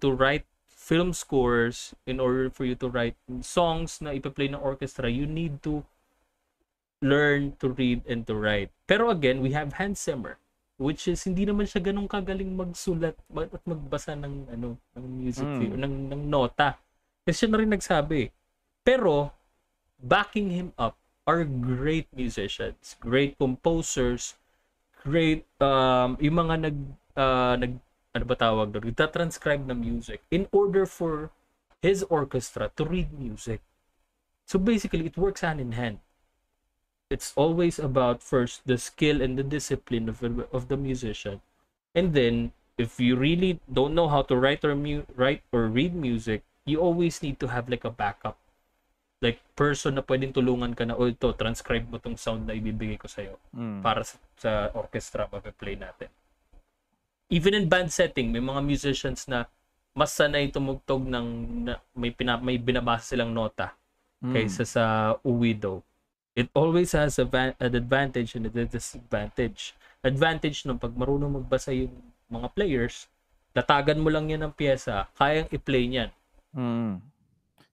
to write film scores, in order for you to write songs na ipa-play ng orchestra, you need to learn to read and to write. Pero again, we have Hans Zimmer, which is hindi naman siya ganun kagaling magsulat at magbasa ng ng music theory, ng nota. Kasi siya na rin nagsabi. Pero backing him up are great musicians, great composers, great yung mga nag ano ba tawag doon, nagta-transcribe ng music in order for his orchestra to read music. So basically, it works hand in hand. It's always about first the skill and the discipline of the musician, and then if you really don't know how to write or read music, you always need to have like a backup, like person na pwedeng tulungan ka na, o ito, transcribe mo tong sound na ibibigay ko sa'yo para sa orchestra mape-play natin. Even in band setting, may mga musicians na mas sanay tumugtog ng may binabasa silang nota kaysa sa uwido. It always has an advantage and a disadvantage. Advantage nung pag marunong magbasa yung mga players, tatagan mo lang yan ng pyesa, kayang i-play niyan.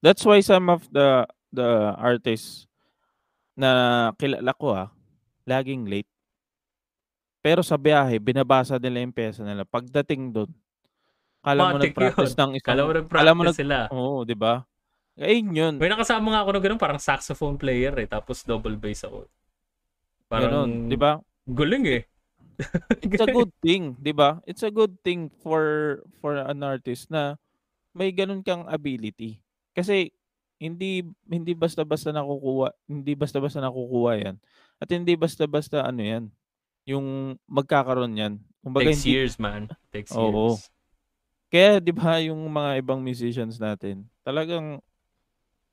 That's why some of the artists na kilala ko laging late. Pero sa biyahe binabasa nila yung piyesa nila. Pagdating dun, akala mo Matik nag-practice yun. ng Kala mo isang nag-practice sila. oo, 'di ba? Ayun yun. May nakasama nga ako na ganun, parang saxophone player eh, tapos double bass ako. Parang, Ganun, 'di ba? guling eh. It's a good thing, 'di ba? It's a good thing for an artist na may ganun kang ability. Kasi hindi basta-basta nakukuha 'yan. At hindi basta-basta ano 'yan, yung magkakaroon 'yan. Kumbaga Takes hindi years, man. Takes oo. years. Kaya 'di ba yung mga ibang musicians natin, talagang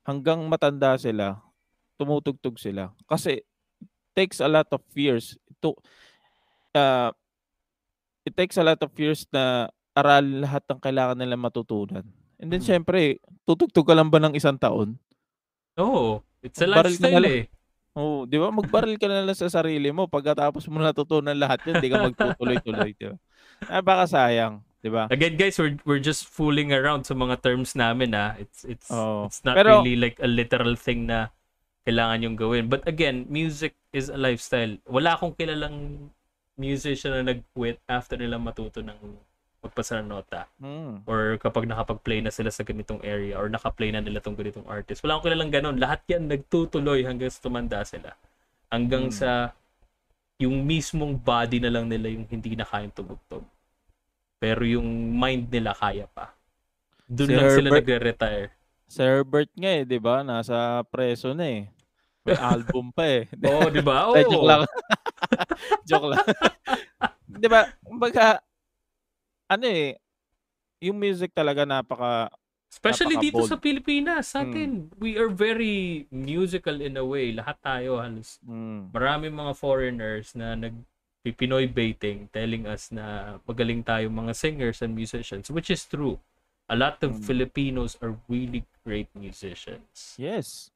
hanggang matanda sila, tumutugtog sila. Kasi takes a lot of years to uh, it takes a lot of years na aralin lahat ng kailangan nilang matutunan. And then siyempre, tutugtog ka lang ba ng isang taon? Oh, it's a Magbaril ka na lifestyle lang. eh. Oo, 'di ba? Magbaril ka na lang sa sarili mo pagkatapos mo natutunan lahat 'yan, 'di ka magtutuloy-tuloy, 'di ba? Napakasayang, 'di ba? Again, guys, we're just fooling around sa mga terms namin Oo. It's not Pero really like a literal thing na kailangan yung gawin. But again, music is a lifestyle. Wala akong kilalang musician na nag-quit after nila matuto ng magpasa ng nota. Or kapag nakapag-play na sila sa ganitong area or naka-play na nila tong ganitong artist. Wala akong kilalang ganun. Lahat yan nagtutuloy hanggang sa tumanda sila. Hanggang sa yung mismong body na lang nila yung hindi na kayang tumugtog. Pero yung mind nila kaya pa. Doon lang sila nagre-retire. Si Herbert nga 'di ba? Nasa preso na eh. May album pa eh. Oo, 'di ba? Oo. Joke lang. Joke lang. 'Di ba? Kumbaga ano eh, yung music talaga Especially dito napaka-bold. sa Pilipinas, sa atin, we are very musical in a way. Lahat tayo halos. Marami mga foreigners na Pinoy baiting, telling us na magaling tayo mga singers and musicians, which is true. A lot of Filipinos are really great musicians. Yes.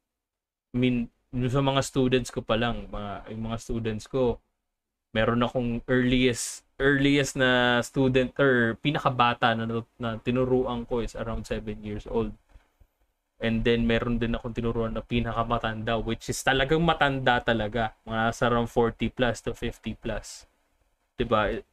I mean, sa mga students ko pa lang, yung mga students ko, Meron akong earliest na student or pinakabata na tinuruan ko is around 7 years old. And then meron din akong tinuruan na pinakamatanda, which is talagang matanda talaga. Mga nasa around 40 plus to 50 plus. Diba?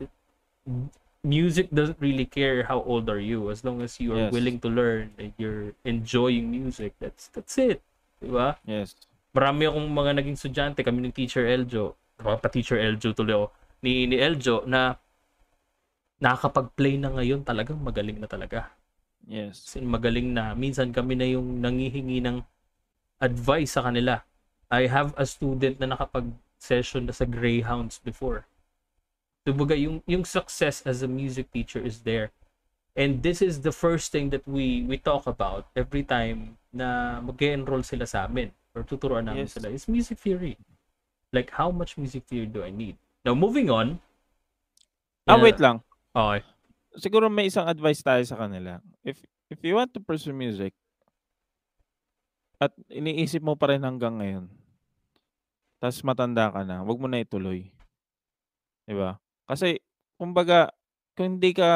Music doesn't really care how old are you, as long as you are willing to learn and you're enjoying music. That's it. Diba? Yes. Marami akong mga naging estudyante, kami ng Teacher Eljo, pa-Teacher Eljo tuloy ako, ni Eljo, na nakakapag-play na ngayon, talagang magaling na talaga. Yes. Kasi magaling na. Minsan kami na yung nangihingi ng advice sa kanila. I have a student na nakapag-session na sa Greyhounds before. Diba, yung success as a music teacher is there. And this is the first thing that we talk about every time na mag-enroll sila sa amin or tuturuan namin sila is music theory. Like, how much music theory do I need? Now, moving on. Wait lang. Okay. Siguro may isang advice tayo sa kanila. If you want to pursue music at iniisip mo pa rin hanggang ngayon, tapos matanda ka na, wag mo na ituloy. Diba? Kasi, kumbaga, kung hindi ka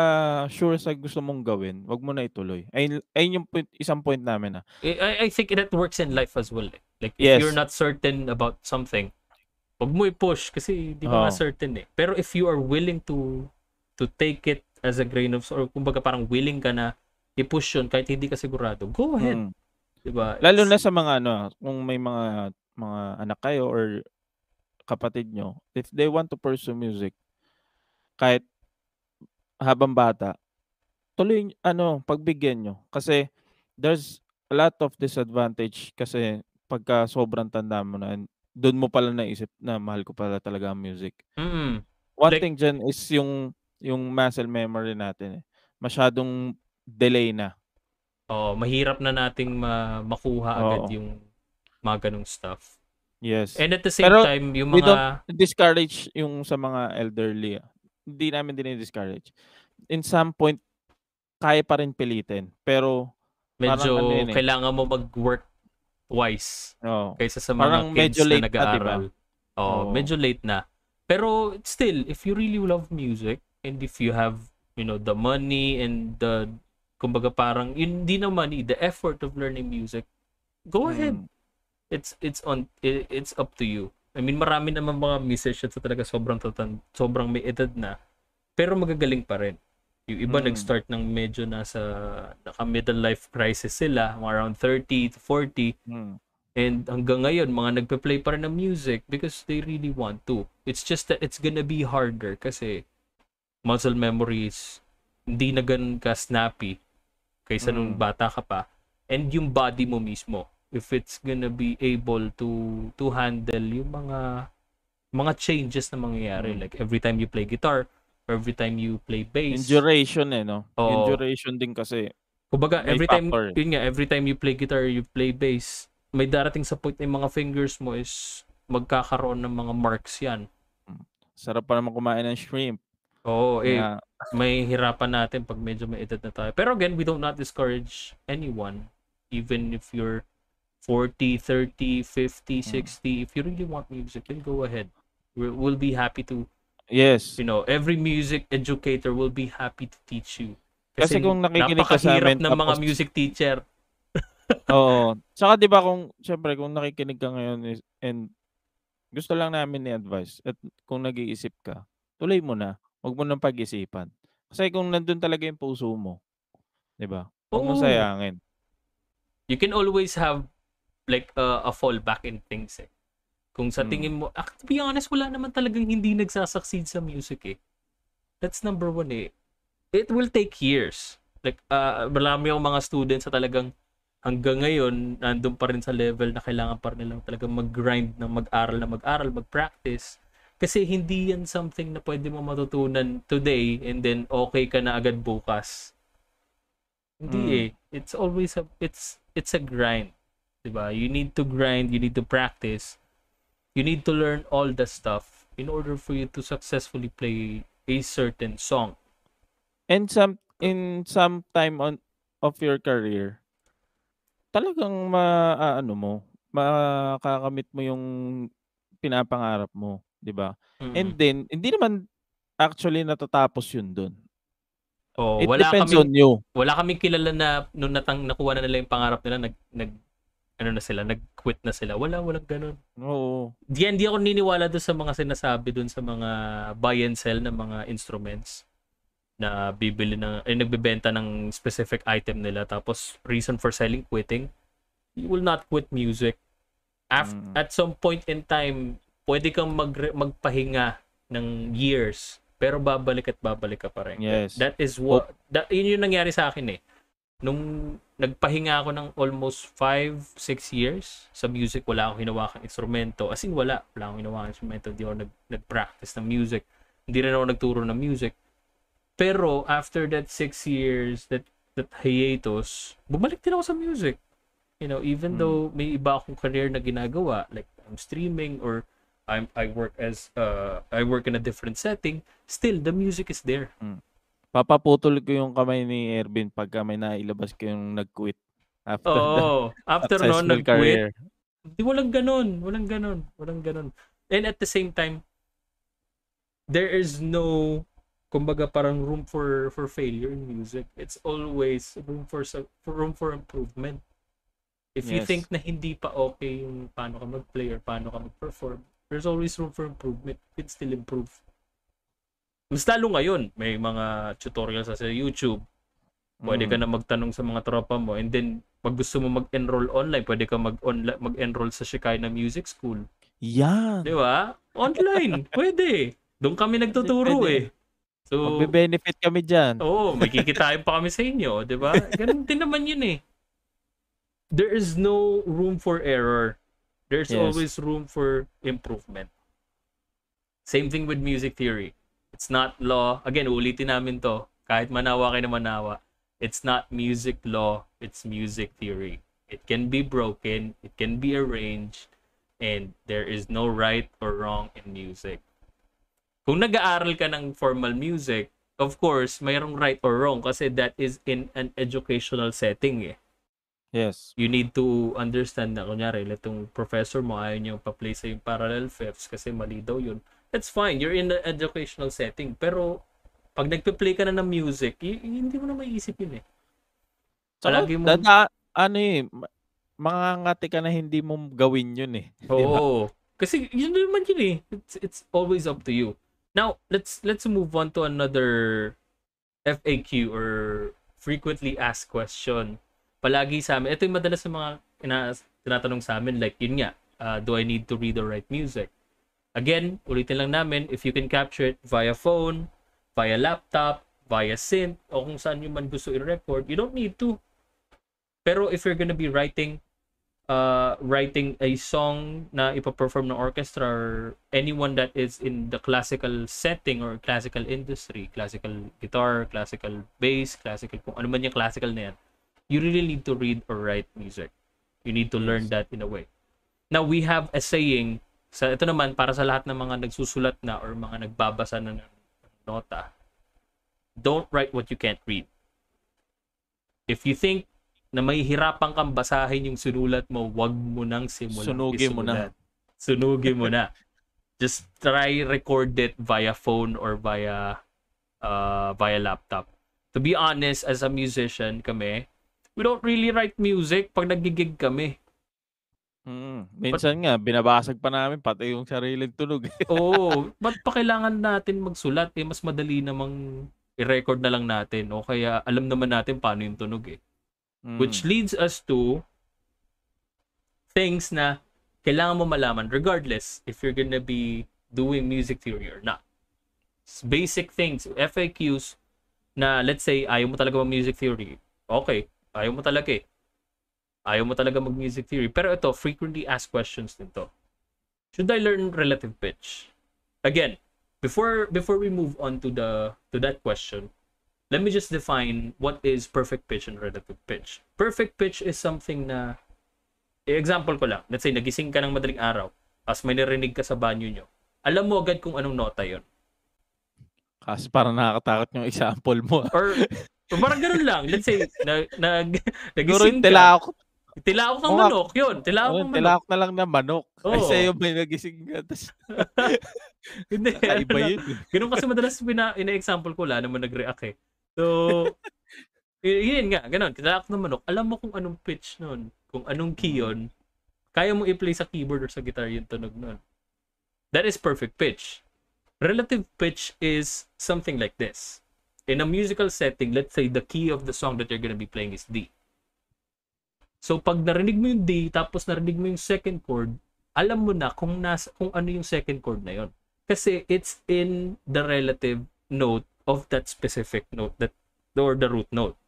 sure sa gusto mong gawin, wag mo na ituloy. Ayun yung isang point namin. I think that works in life as well. Like, if you're not certain about something, wag mo i-push kasi di ba nga certain eh. Pero if you are willing to take it as a grain of salt, or kumbaga parang willing ka na i-push yun kahit hindi ka sigurado, go ahead. Diba? Lalo na sa mga kung may mga anak kayo or kapatid nyo, if they want to pursue music, kahit habang bata, tuloy pagbigyan nyo. Kasi there's a lot of disadvantage kasi pagka sobrang tanda mo na, doon mo pala naisip na mahal ko pala talaga ang music. One thing dyan is yung muscle memory natin. Masyadong delay na. Mahirap na nating makuha agad yung mga ganung stuff. Yes. And at the same time, yung mga... we don't discourage yung sa mga elderly. Hindi namin din-discourage. In some point, kaya pa rin pilitin. Pero, medyo kailangan mo mag-work twice kaysa sa mga kids na nag-aaral. Medyo late na. Pero still, if you really love music and if you have, the money and the, kumbaga parang, hindi na money, the effort of learning music, go ahead. It's up to you. I mean, marami naman mga musicians na talaga sobrang may edad na, pero magagaling pa rin. Yung iba nag-start ng medyo naka-middle life crisis sila, around 30 to 40. And hanggang ngayon, mga nagpe-play pa rin ng music because they really want to. It's just that it's gonna be harder kasi muscle memories hindi na ganun ka-snappy kaysa nung bata ka pa. And yung body mo mismo, if it's gonna be able to handle yung mga changes na mangyayari. Like every time you play guitar, or every time you play bass. Yung duration no? Yung duration din kasi. Kumbaga, every time you play guitar, you play bass, may darating sa point na yung mga fingers mo is magkakaroon ng mga marks yan. Sarap pa naman kumain ng shrimp. May hirapan natin pag medyo may edad na tayo. Pero again, we don't not discourage anyone, even if you're 40, 30, 50, 60. If you really want music, then go ahead. We'll be happy to. Yes. Every music educator will be happy to teach you. Kasi kung nakikinig ka sa amin, ng mga music teacher. Saka 'di ba kung nakikinig ka ngayon and gusto lang namin ni advice at kung nag-iisip ka, tuloy mo na. Huwag mo nang pag-isipan. Kasi kung nandun talaga yung puso mo, 'di ba? Huwag mo sayangin. You can always have like a fallback in things eh. Kung sa tingin mo, to be honest, wala naman talagang hindi nagsasucceed sa music eh. That's number one eh. It will take years. Like, marami akong mga students na talagang hanggang ngayon, nandun pa rin sa level na kailangan pa rin nilang talagang mag-grind ng mag-aral, mag-practice. Kasi hindi yan something na pwede mo matutunan today and then okay ka na agad bukas. Hindi eh. It's always it's a grind. Diba? You need to grind, you need to practice. You need to learn all the stuff in order for you to successfully play a certain song. And in some time of your career, talagang makakamit mo yung pinapangarap mo. 'di ba? And Mm. then hindi naman actually natatapos yun dun. Oh, It depends on you. wala kaming kilala na nung nakuha na nila yung pangarap nila, ano na sila, nag-quit na sila. Walang ganun. Oo. Hindi ako niniwala doon sa mga sinasabi doon sa mga buy and sell ng mga instruments na nagbebenta ng specific item nila, tapos reason for selling, quitting. You will not quit music. At some point in time, pwede kang magpahinga ng years, pero babalik ka pa rin. Yes. That is yun yung nangyari sa akin eh. Nung nagpahinga ako ng almost 5-6 years sa music, wala akong hinawakang instrumento. As in, wala akong hinawakang instrumento. Hindi ako nag-practice ng music. Hindi rin ako nagturo ng music. Pero after that 6 years, that hiatus, bumalik din ako sa music. You know, even though may iba akong career na ginagawa, like I'm streaming or I work in a different setting, still the music is there. Papaputol ko yung kamay ni Ervin pagka may nailabas ko yung nag-quit after successful nag-quit. career. Walang ganun. And at the same time, there is no, kumbaga, parang room for failure in music. It's always room for improvement. If you think na hindi pa okay yung paano ka mag-play or paano ka mag-perform, there's always room for improvement. You can still improve. Mas lalo ngayon, may mga tutorials sa YouTube. Pwede ka na magtanong sa mga tropa mo, and then pag gusto mo mag-enroll online, pwede ka mag-enroll sa Shikayna Music School. Yan. Di ba? Online. Pwede. Doon kami nagtuturo eh. So, magbe-benefit kami dyan. Oo, may kikitain pa kami sa inyo. Di ba? Ganun din naman yun eh. There is no room for error. There's always room for improvement. Same thing with music theory. It's not law. Again, ulitin namin to. Kahit manawa kayo na manawa. It's not music law. It's music theory. It can be broken. It can be arranged. And there is no right or wrong in music. Kung nag-aaral ka ng formal music, of course, mayroong right or wrong kasi that is in an educational setting eh. Yes. You need to understand na, kunyari, itong professor mo ayaw niyang pa-play sa yung parallel fifths kasi mali daw yun. That's fine. You're in an educational setting. Pero, pag nagpe-play ka na ng music, hindi mo na maiisip yun eh. Palagi mo... mangangati ka na hindi mo gawin yun eh. Oo. Kasi, yun naman yun eh. It's always up to you. Now, let's move on to another FAQ or frequently asked question. Palagi sa amin, ito yung madalas sa mga tinatanong sa amin, like, yun nga, do I need to read or write music? Again, ulitin lang namin, if you can capture it via phone, via laptop, via synth, o kung saan nyo man gusto i-record, you don't need to. Pero if you're gonna be writing a song na ipaperform ng orchestra or anyone that is in the classical setting or classical industry, classical guitar, classical bass, classical, kung ano man yung classical na yan, you really need to read or write music. You need to learn that in a way. Now, we have a saying, ito naman, para sa lahat ng mga nagsusulat na or mga nagbabasa na ng nota, don't write what you can't read. If you think na may hirapan kang basahin yung sinulat mo, wag mo nang simulan. Sunugin mo na. Just try record it via phone or via laptop. To be honest, as a musician kami, we don't really write music pag nagigig kami. Minsan nga, binabasag pa namin pati yung sariling tunog. Oo. Ba't pa kailangan natin magsulat? Mas madali namang i-record na lang natin. O kaya alam naman natin paano yung tunog eh. Which leads us to things na kailangan mo malaman regardless if you're gonna be doing music theory or not. Basic things, FAQs na let's say ayaw mo talaga mag-music theory. Okay, ayaw mo talaga eh. Ayaw mo talaga mag-music theory. Pero ito, frequently asked questions nito. Should I learn relative pitch? Again, before we move on to that question, let me just define what is perfect pitch and relative pitch. Perfect pitch is something na, example ko lang, let's say nagising ka ng madaling araw, as may narinig ka sa banyo nyo, alam mo agad kung anong nota yon. Kasi parang nakakatakot yung example mo. Or parang ganun lang. Let's say, nagising ka. Tilaok ng manok, yun. Tilaok ng manok. Tilaok na lang na manok. Ay, Oo. sa'yo may nagising ka. Hindi, Kakaiba yun. Ganun kasi madalas ina-example ko, wala naman nag-react eh. So, yun nga, ganun. Tilaok ng manok. Alam mo kung anong pitch nun, kung anong key yun, kaya mo i-play sa keyboard or sa guitar yung tunog nun. That is perfect pitch. Relative pitch is something like this. In a musical setting, let's say the key of the song that you're gonna be playing is D. So pag narinig mo yung D, tapos narinig mo yung second chord, alam mo na kung ano yung second chord na yon. Kasi it's in the relative note of that specific note, or the root note.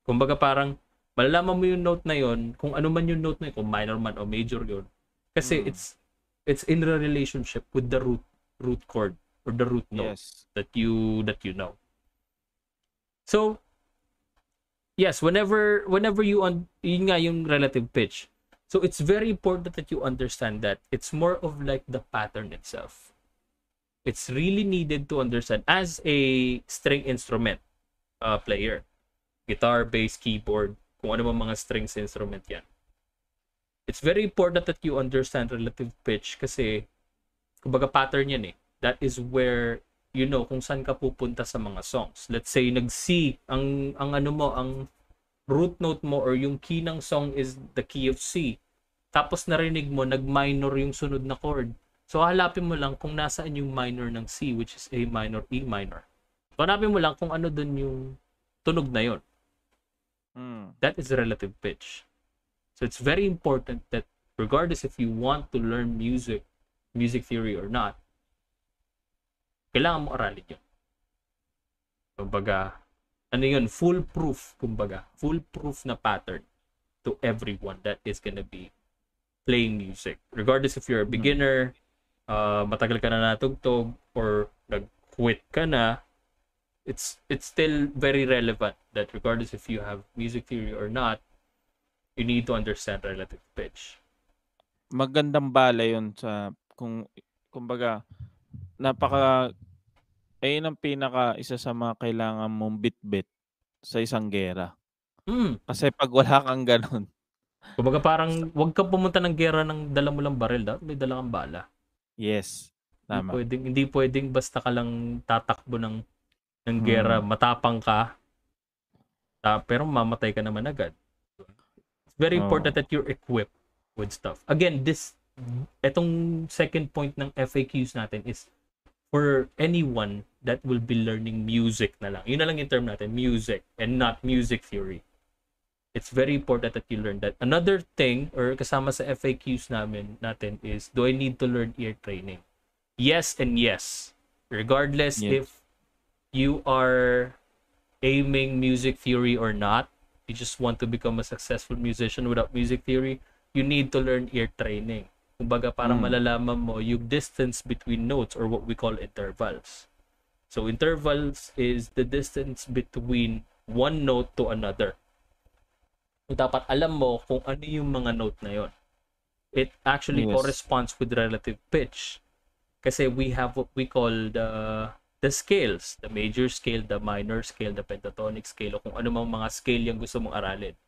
Kumbaga parang malalaman mo yung note na yon, kung ano man yung note na yun, kung minor man o major yon. Kasi it's in a relationship with the root chord or the root note that you know. So yes, whenever you yun nga yung relative pitch. So it's very important that you understand that it's more of like the pattern itself. It's really needed to understand as a string instrument player. Guitar, bass, keyboard, kung ano mga strings instrument yan. It's very important that you understand relative pitch kasi kumbaga pattern yan eh. That is where you know kung saan ka pupunta sa mga songs. Let's say nag-C ang root note mo or yung key ng song is the key of C. Tapos narinig mo nag-minor yung sunod na chord. So hanapin mo lang kung nasaan yung minor ng C, which is A minor, E minor. So hanapin mo lang kung ano dun yung tunog na yon. That is relative pitch. So it's very important that regardless if you want to learn music theory or not, kailangan mo aralin yun. Kumbaga, ano yun? Foolproof na pattern to everyone that is gonna be playing music. Regardless if you're a beginner, matagal ka na natugtog, or nag-quit ka na, it's still very relevant that regardless if you have music theory or not, you need to understand relative pitch. Magandang bala yun sa kumbaga ayun ang isa sa mga kailangan mong bit-bit sa isang gera. Kasi pag wala kang ganun. Kumbaga parang wag kang pumunta ng gera ng dala mo lang baril, may dala kang bala. Yes, tama. Hindi pwedeng basta ka lang tatakbo ng gera, matapang ka, pero mamatay ka naman agad. It's very important that you're equipped with stuff. Again, etong second point ng FAQs natin is for anyone that will be learning music na lang. Yun na lang yung term natin, music, and not music theory. It's very important that you learn that. Another thing, or kasama sa FAQs natin is, do I need to learn ear training? Yes and yes. Regardless if you are aiming music theory or not, you just want to become a successful musician without music theory, you need to learn ear training. Kumbaga parang malalaman mo yung distance between notes or what we call intervals. So intervals is the distance between one note to another. So, dapat alam mo kung ano yung mga note na yon. It actually corresponds with relative pitch. Kasi we have what we call the scales, the major scale, the minor scale, the pentatonic scale, o kung ano mang mga scale yung gusto mong aralin.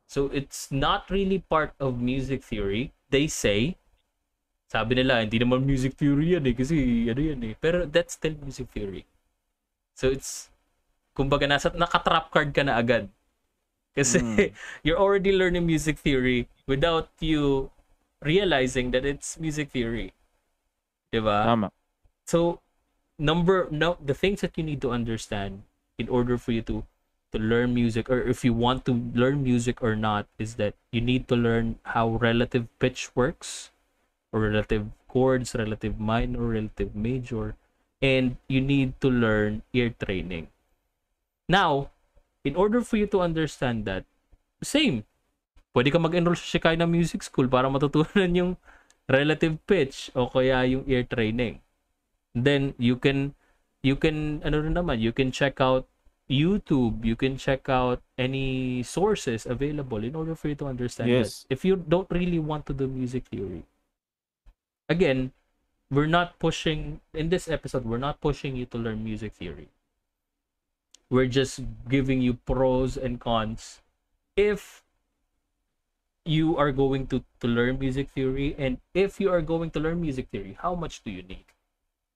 So it's not really part of music theory. They say, sabi nila, hindi naman music theory yan eh, kasi ano yan eh. Pero that's still music theory. So it's, kumbaga naka-trap card ka na agad. Kasi you're already learning music theory without you realizing that it's music theory. Diba? Tama. So, the things that you need to understand in order for you to learn music, or if you want to learn music or not, is that you need to learn how relative pitch works, or relative chords, relative minor, relative major, and you need to learn ear training. Now, in order for you to understand that, same, pwede ka mag-enroll sa Shikayna Music School para matutunan yung relative pitch o kaya yung ear training. Then you can you can check out YouTube, you can check out any sources available in order for you to understand that. If you don't really want to do music theory. Again, in this episode, we're not pushing you to learn music theory. We're just giving you pros and cons if you are going to learn music theory, and if you are going to learn music theory, how much do you need?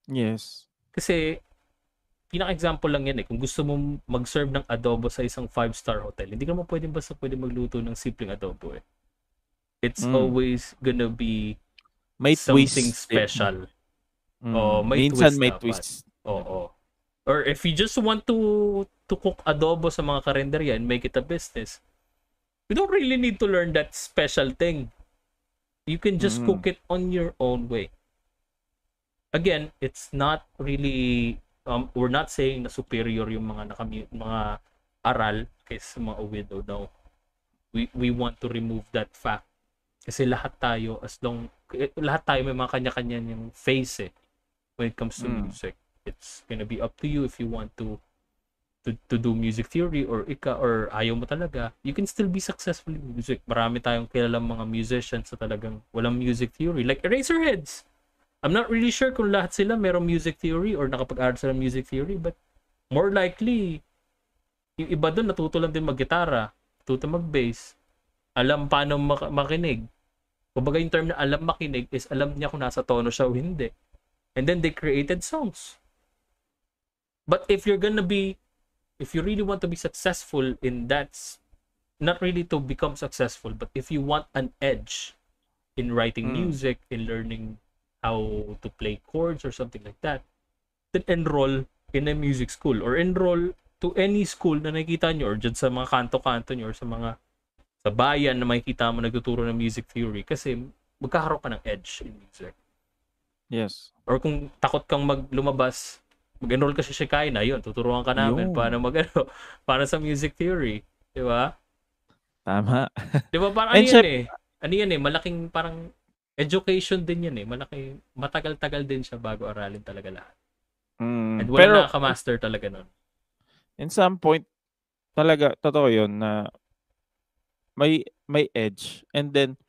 Yes. Kasi pinaka-example lang yan eh. Kung gusto mong mag-serve ng adobo sa isang 5-star hotel, hindi ka naman pwede magluto ng simpleng adobo eh. It's always gonna be may something twist. special. May Minsan twist may dapat. twist. Oo. Or if you just want to cook adobo sa mga karinderya and make it a business, you don't really need to learn that special thing. You can just cook it on your own way. Again, it's not really we're not saying na superior yung mga mga aral kaysa mga widow. No. We want to remove that fact. Kasi lahat tayo lahat tayo may mga kanya-kanya yung face eh when it comes to music. It's gonna be up to you if you want to do music theory or ayaw mo talaga, you can still be successful in music. Marami tayong kilalang mga musicians sa talagang walang music theory. Like Eraserheads. I'm not really sure kung lahat sila merong music theory or nakapag-aral sila music theory, but more likely, yung iba doon natuto lang din mag-gitara, natuto mag-bass, alam paano makinig. Kumbaga yung term na alam makinig is alam niya kung nasa tono siya o hindi. And then they created songs. But if you really want to be successful in that, not really to become successful, but if you want an edge in writing music, in learning how to play chords or something like that, then enroll in a music school or enroll to any school na nakikita nyo or dyan sa mga kanto-kanto nyo or sa bayan na makikita mo nagtuturo ng music theory kasi magkakaroon ka ng edge in music. Yes. Or kung takot kang lumabas, mag-enroll ka sa Shekinah, yun, tuturuan ka namin paano para sa music theory. Di ba? Tama. Di ba? Parang ano yan eh, malaking parang education din yan eh. Matagal-tagal din siya bago aralin talaga lahat. And wala nakaka-master talaga nun. In some point, talaga, totoo yun na may edge. And then,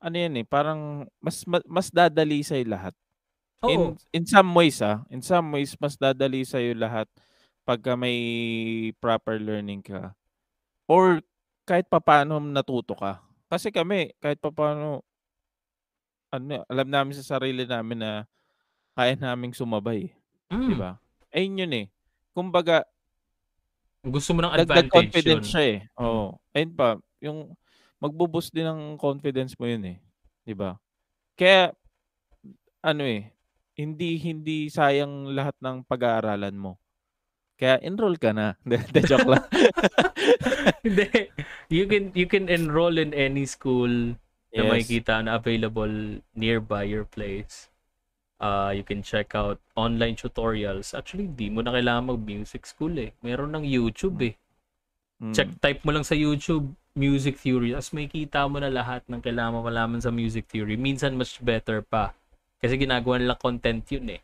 ano yan eh, parang mas dadali sa'yo lahat. In some ways, mas dadali sa'yo lahat pagka may proper learning ka. Or kahit papaano natuto ka. Kasi kami, kahit papaano, alam namin sa sarili namin na kaya naming sumabay. Diba? Ayun yun eh. Kumbaga, gusto mo ng dagdag advantage confidence yun. siya eh. Oo. Ayun pa, yung magbo-boost din ng confidence mo yun eh. Diba? Kaya, hindi sayang lahat ng pag-aaralan mo. Kaya enroll ka na. Joke lang. Hindi. You can enroll in any school na makikita na available nearby your place. You can check out online tutorials. Actually, di mo na kailangan mag-music school eh. Meron ng YouTube eh. Type mo lang sa YouTube, music theory. As makikita mo na lahat ng kailangan mo malaman sa music theory. Minsan much better pa. Kasi ginagawa nila content yun eh.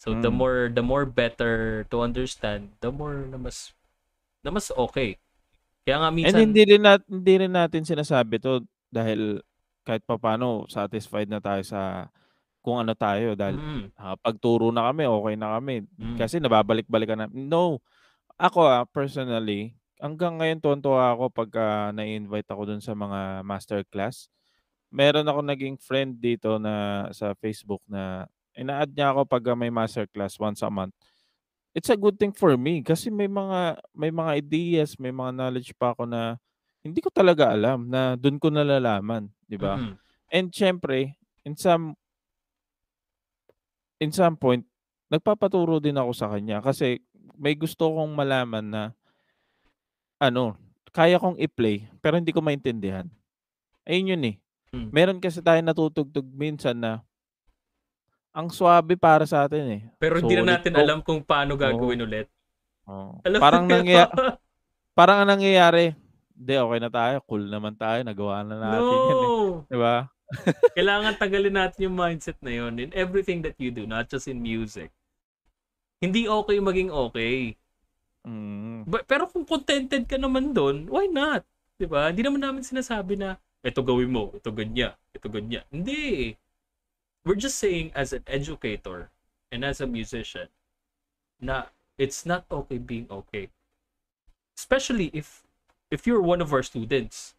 So the more better to understand, the more na mas okay. Kaya nga minsan and hindi rin natin sinasabi to dahil kahit papaano satisfied na tayo sa kung ano tayo dahil pagturo na kami, okay na kami. Kasi nababalik-balikan na. No. Ako personally, hanggang ngayon tuwan-tuwa ako pagka na-invite ako dun sa mga masterclass. Meron ako naging friend dito na sa Facebook na ina-add niya ako pag may masterclass once a month. It's a good thing for me kasi may mga ideas, may mga knowledge pa ako na hindi ko talaga alam na doon ko nalalaman, 'di ba? And syempre, in some point, nagpapaturo din ako sa kanya kasi may gusto kong malaman na kaya kong i-play pero hindi ko maintindihan. Ayun yun eh. Meron kasi tayong natutugtog minsan na ang swabe para sa atin eh. Pero hindi na natin alam kung paano gagawin ulit. Parang ang nangyayari, okay na tayo, cool naman tayo, nagawa na natin yan eh. Diba? Kailangan tagalin natin yung mindset na yun in everything that you do, not just in music. Hindi okay maging okay. Pero kung contented ka naman doon, why not? Diba? Hindi naman namin sinasabi na, ito gawin mo, ito ganyan. Hindi. We're just saying as an educator and as a musician na it's not okay being okay. Especially if you're one of our students.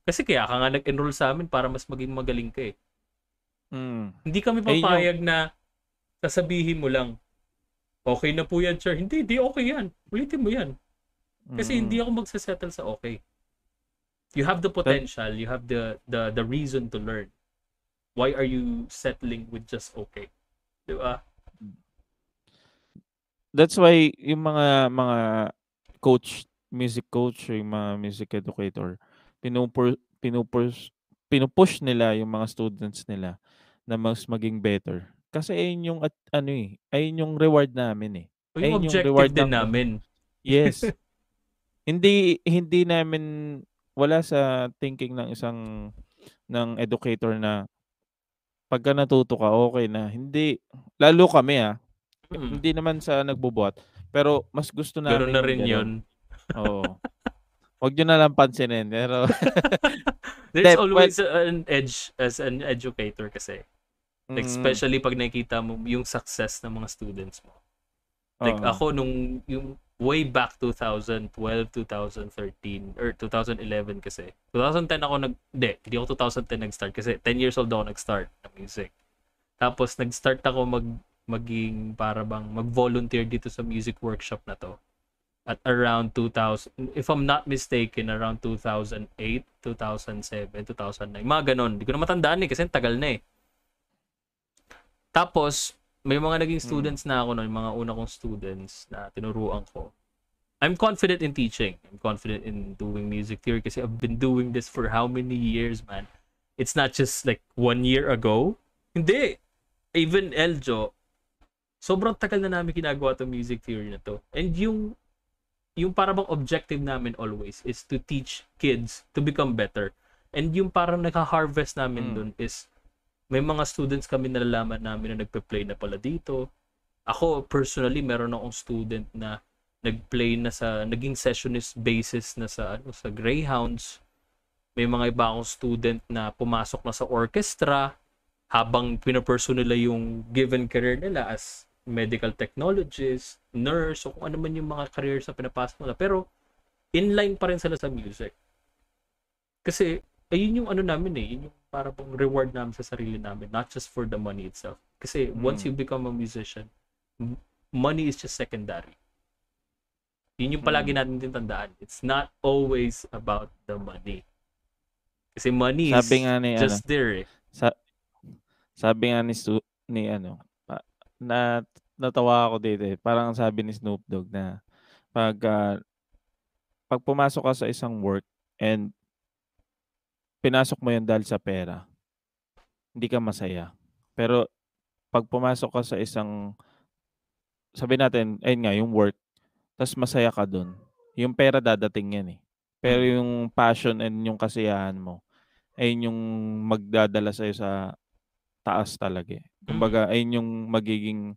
Kasi kaya ka nga nag-enroll sa amin para mas maging magaling ka eh. Hindi kami Ayun yung papayag na sasabihin mo lang, okay na po yan, sir. Hindi okay yan. Ulitin mo yan. Kasi hindi ako magsasettle sa okay. You have the potential, you have the reason to learn. Why are you settling with just okay? Di ba? That's why yung mga coach, music coach, yung mga music educator, pinupush nila yung mga students nila na mas maging better. Kasi ayun yung ayun yung reward namin eh. O yung Ayun yung objective reward din ng namin. yes. hindi namin wala sa thinking ng isang educator na pagka natuto ka okay na. Hindi, lalo kami hindi naman sa nagbubuhat, pero mas gusto Ganun na naming rin yun. gano'n. Oo. Wag niyo na lang pansinin, pero There's well, always an edge as an educator kasi. Like, mm, especially pag nakikita mo yung success ng mga students mo. Like oo. ako nung yung way back 2012, 2013 or 2011 kasi. 2010 ako hindi ako 2010 nag-start kasi 10 years old ako nag-start ng music. Tapos nag-start ako maging para bang mag-volunteer dito sa music workshop na to. At around 2000, if I'm not mistaken, around 2008, 2007, 2009. Mga ganon. Hindi ko na matandaan eh kasi tagal na eh. Tapos, may mga naging students na ako noon, mga una kong students na tinuruan ko. I'm confident in teaching. I'm confident in doing music theory kasi I've been doing this for how many years, man? It's not just like 1 year ago. Hindi. Even Eljo, sobrang tagal na namin ginagawa itong music theory na to. And yung parang objective namin always is to teach kids to become better. And yung parang naka-harvest namin dun is may mga students kami nalalaman namin na nagpe-play na pala dito. Ako, personally, meron akong student na nag-play na naging sessionist basis na sa Greyhounds. May mga iba akong student na pumasok na sa orchestra habang pinapursue nila yung given career nila as medical technologist, nurse, o kung ano man yung mga careers na pinapasok nila. Pero, inline pa rin sila sa music. Kasi, ayun yung namin eh, yun yung para pong reward namin sa sarili namin, not just for the money itself. Kasi, once you become a musician, money is just secondary. Yun yung palagi natin din tandaan. It's not always about the money. Kasi money is just there eh. Sabi nga natawa ako dito eh. Parang sabi ni Snoop Dogg na pag pumasok ka sa isang work and pinasok mo yun dahil sa pera, hindi ka masaya. Pero pag pumasok ka sa isang, sabi natin, ayun nga, yung work, tas masaya ka dun, yung pera dadating yan eh. Pero yung passion and yung kasiyahan mo, ayun yung magdadala sa'yo sa taas talaga eh. Kumbaga, ayun yung magiging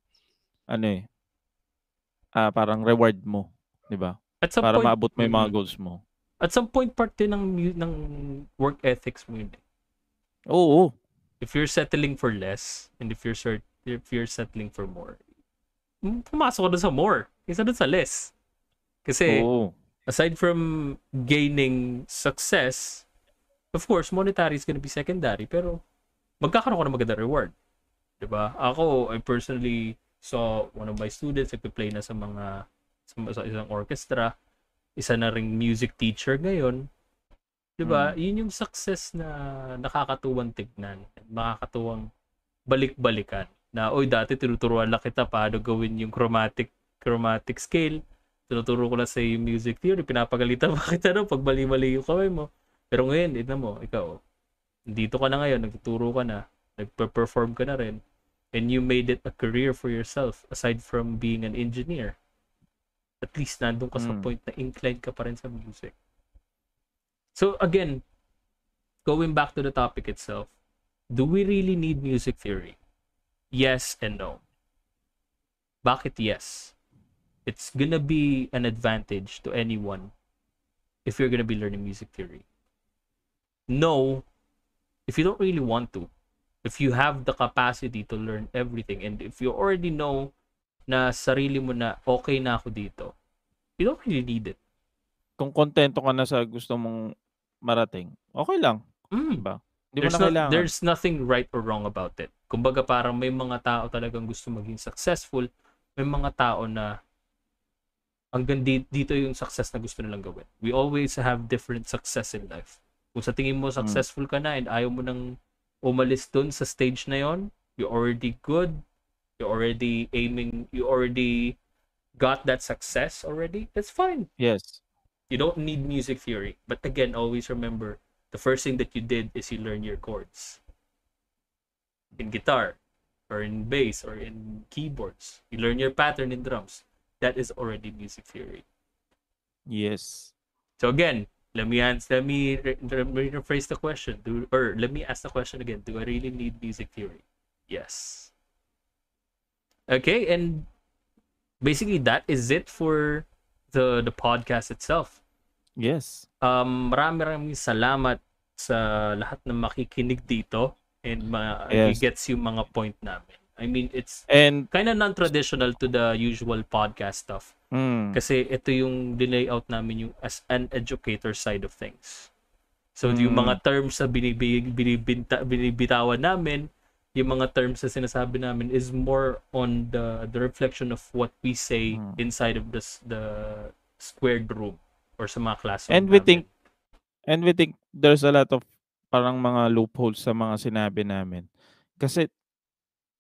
parang reward mo, 'di ba? Para point, maabot mo yung mga goals mo. At some point part din ng work ethics mo yun. Oo. If you're settling for less and if you're settling for more, pumasok ka doon sa more kaysa doon sa less. Kasi aside from gaining success, of course, monetary is gonna be secondary, pero magkakaroon ka ng magandang reward. Diba? Ako, I personally saw one of my students nagpe-play na sa isang orchestra. Isa na ring music teacher ngayon. Diba? Yun yung success na nakakatuwang tignan. Nakakatuwang balik-balikan. Na, dati tinuturuan lang kita paano gawin yung chromatic scale. Tinuturo ko lang sa yung music theory. Pinapagalitan pa kita pag mali-mali yung kamay mo. Pero ngayon, mo, ikaw, dito ka na ngayon, nagtuturo ka na, nagpe-perform ka na rin. And you made it a career for yourself aside from being an engineer. At least nandun ka sa point na inclined ka pa rin sa music. So again, going back to the topic itself, do we really need music theory? Yes and no. Bakit yes? It's gonna be an advantage to anyone if you're gonna be learning music theory. No, if you don't really want to. If you have the capacity to learn everything and if you already know na sarili mo na okay na ako dito, you don't really need it. Kung kontento ka na sa gusto mong marating, okay lang. Diba? Hindi mo na kailangan. There's nothing right or wrong about it. Kumbaga parang may mga tao talagang gusto maging successful. May mga tao na hanggang dito yung success na gusto nilang gawin. We always have different success in life. Kung sa tingin mo successful ka na and ayaw mo nang umalis dun sa stage na yon, you're already good, you're already aiming, you already got that success already, that's fine. Yes. You don't need music theory. But again, always remember, the first thing that you did is you learn your chords. In guitar, or in bass, or in keyboards. You learn your pattern in drums. That is already music theory. Yes. So again, let me rephrase the question. Let me ask the question again. Do I really need music theory? Yes. Okay, and basically that is it for the podcast itself. Yes. Maraming salamat sa lahat ng makikinig dito and gets yung mga point namin. I mean, it's kind of non-traditional to the usual podcast stuff. Kasi ito yung layout namin yung as an educator side of things. So yung mga terms na binibitawan namin, yung mga terms na sinasabi namin is more on the reflection of what we say inside of the squared room or sa mga classroom. And we think there's a lot of parang mga loopholes sa mga sinabi namin. Kasi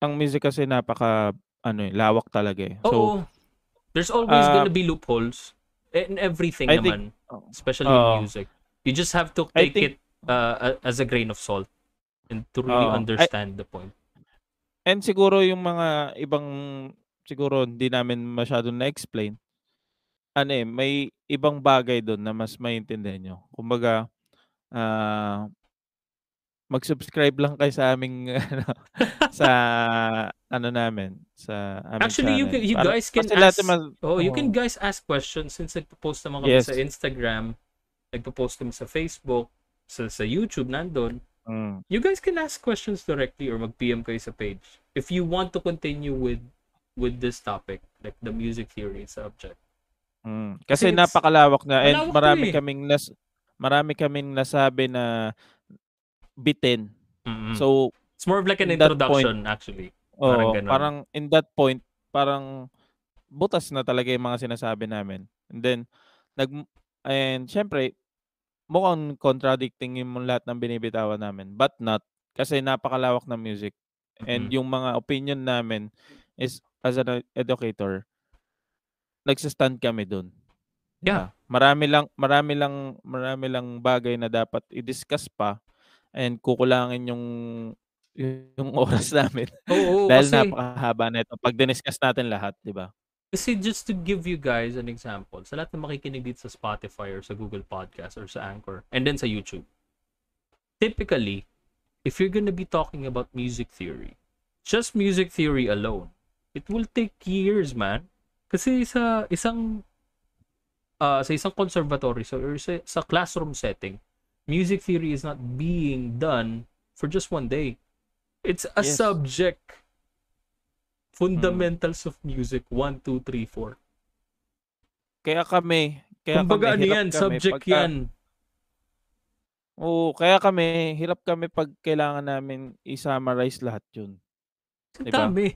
ang music kasi napaka lawak talaga eh. So there's always gonna be loopholes in everything naman, especially in music. You just have to take it as a grain of salt and to really understand the point. And siguro yung mga ibang siguro hindi namin masyadong na-explain. May ibang bagay doon na mas maintindihan nyo. Kumbaga, mag-subscribe lang kayo sa aming sa namin sa aming actually channel. you guys can ask you can guys ask questions since nagpo-post naman kami sa Instagram, nagpo-post kami sa Facebook, sa YouTube nandun. You guys can ask questions directly or mag-PM kayo sa page if you want to continue with this topic, like the music theory subject. Kasi napakalawak na and marami kaming nasabi na bitin. So it's more of like an introduction actually. Parang in that point, parang butas na talaga yung mga sinasabi namin. And then and syempre mukhang contradicting yung lahat ng binibitawan namin, but not kasi napakalawak ng music. And yung mga opinion namin is as an educator, nagsistand kami doon. Yeah. Marami lang bagay na dapat i-discuss pa and kukulangin yung oras namin. Dahil napakahaba na ito pag diniscuss natin lahat, di ba? Kasi just to give you guys an example, sa lahat na makikinig dito sa Spotify or sa Google Podcast or sa Anchor and then sa YouTube, typically, if you're gonna be talking about music theory, just music theory alone, it will take years, man. Kasi sa isang conservatory or sa classroom setting, music theory is not being done for just one day. It's a subject. Fundamentals of music 1, 2, 3, 4. Kaya kami kumbaga ano yan, subject yan. Kaya hirap kami pag kailangan namin i-summarize lahat yun. Diba? Dami.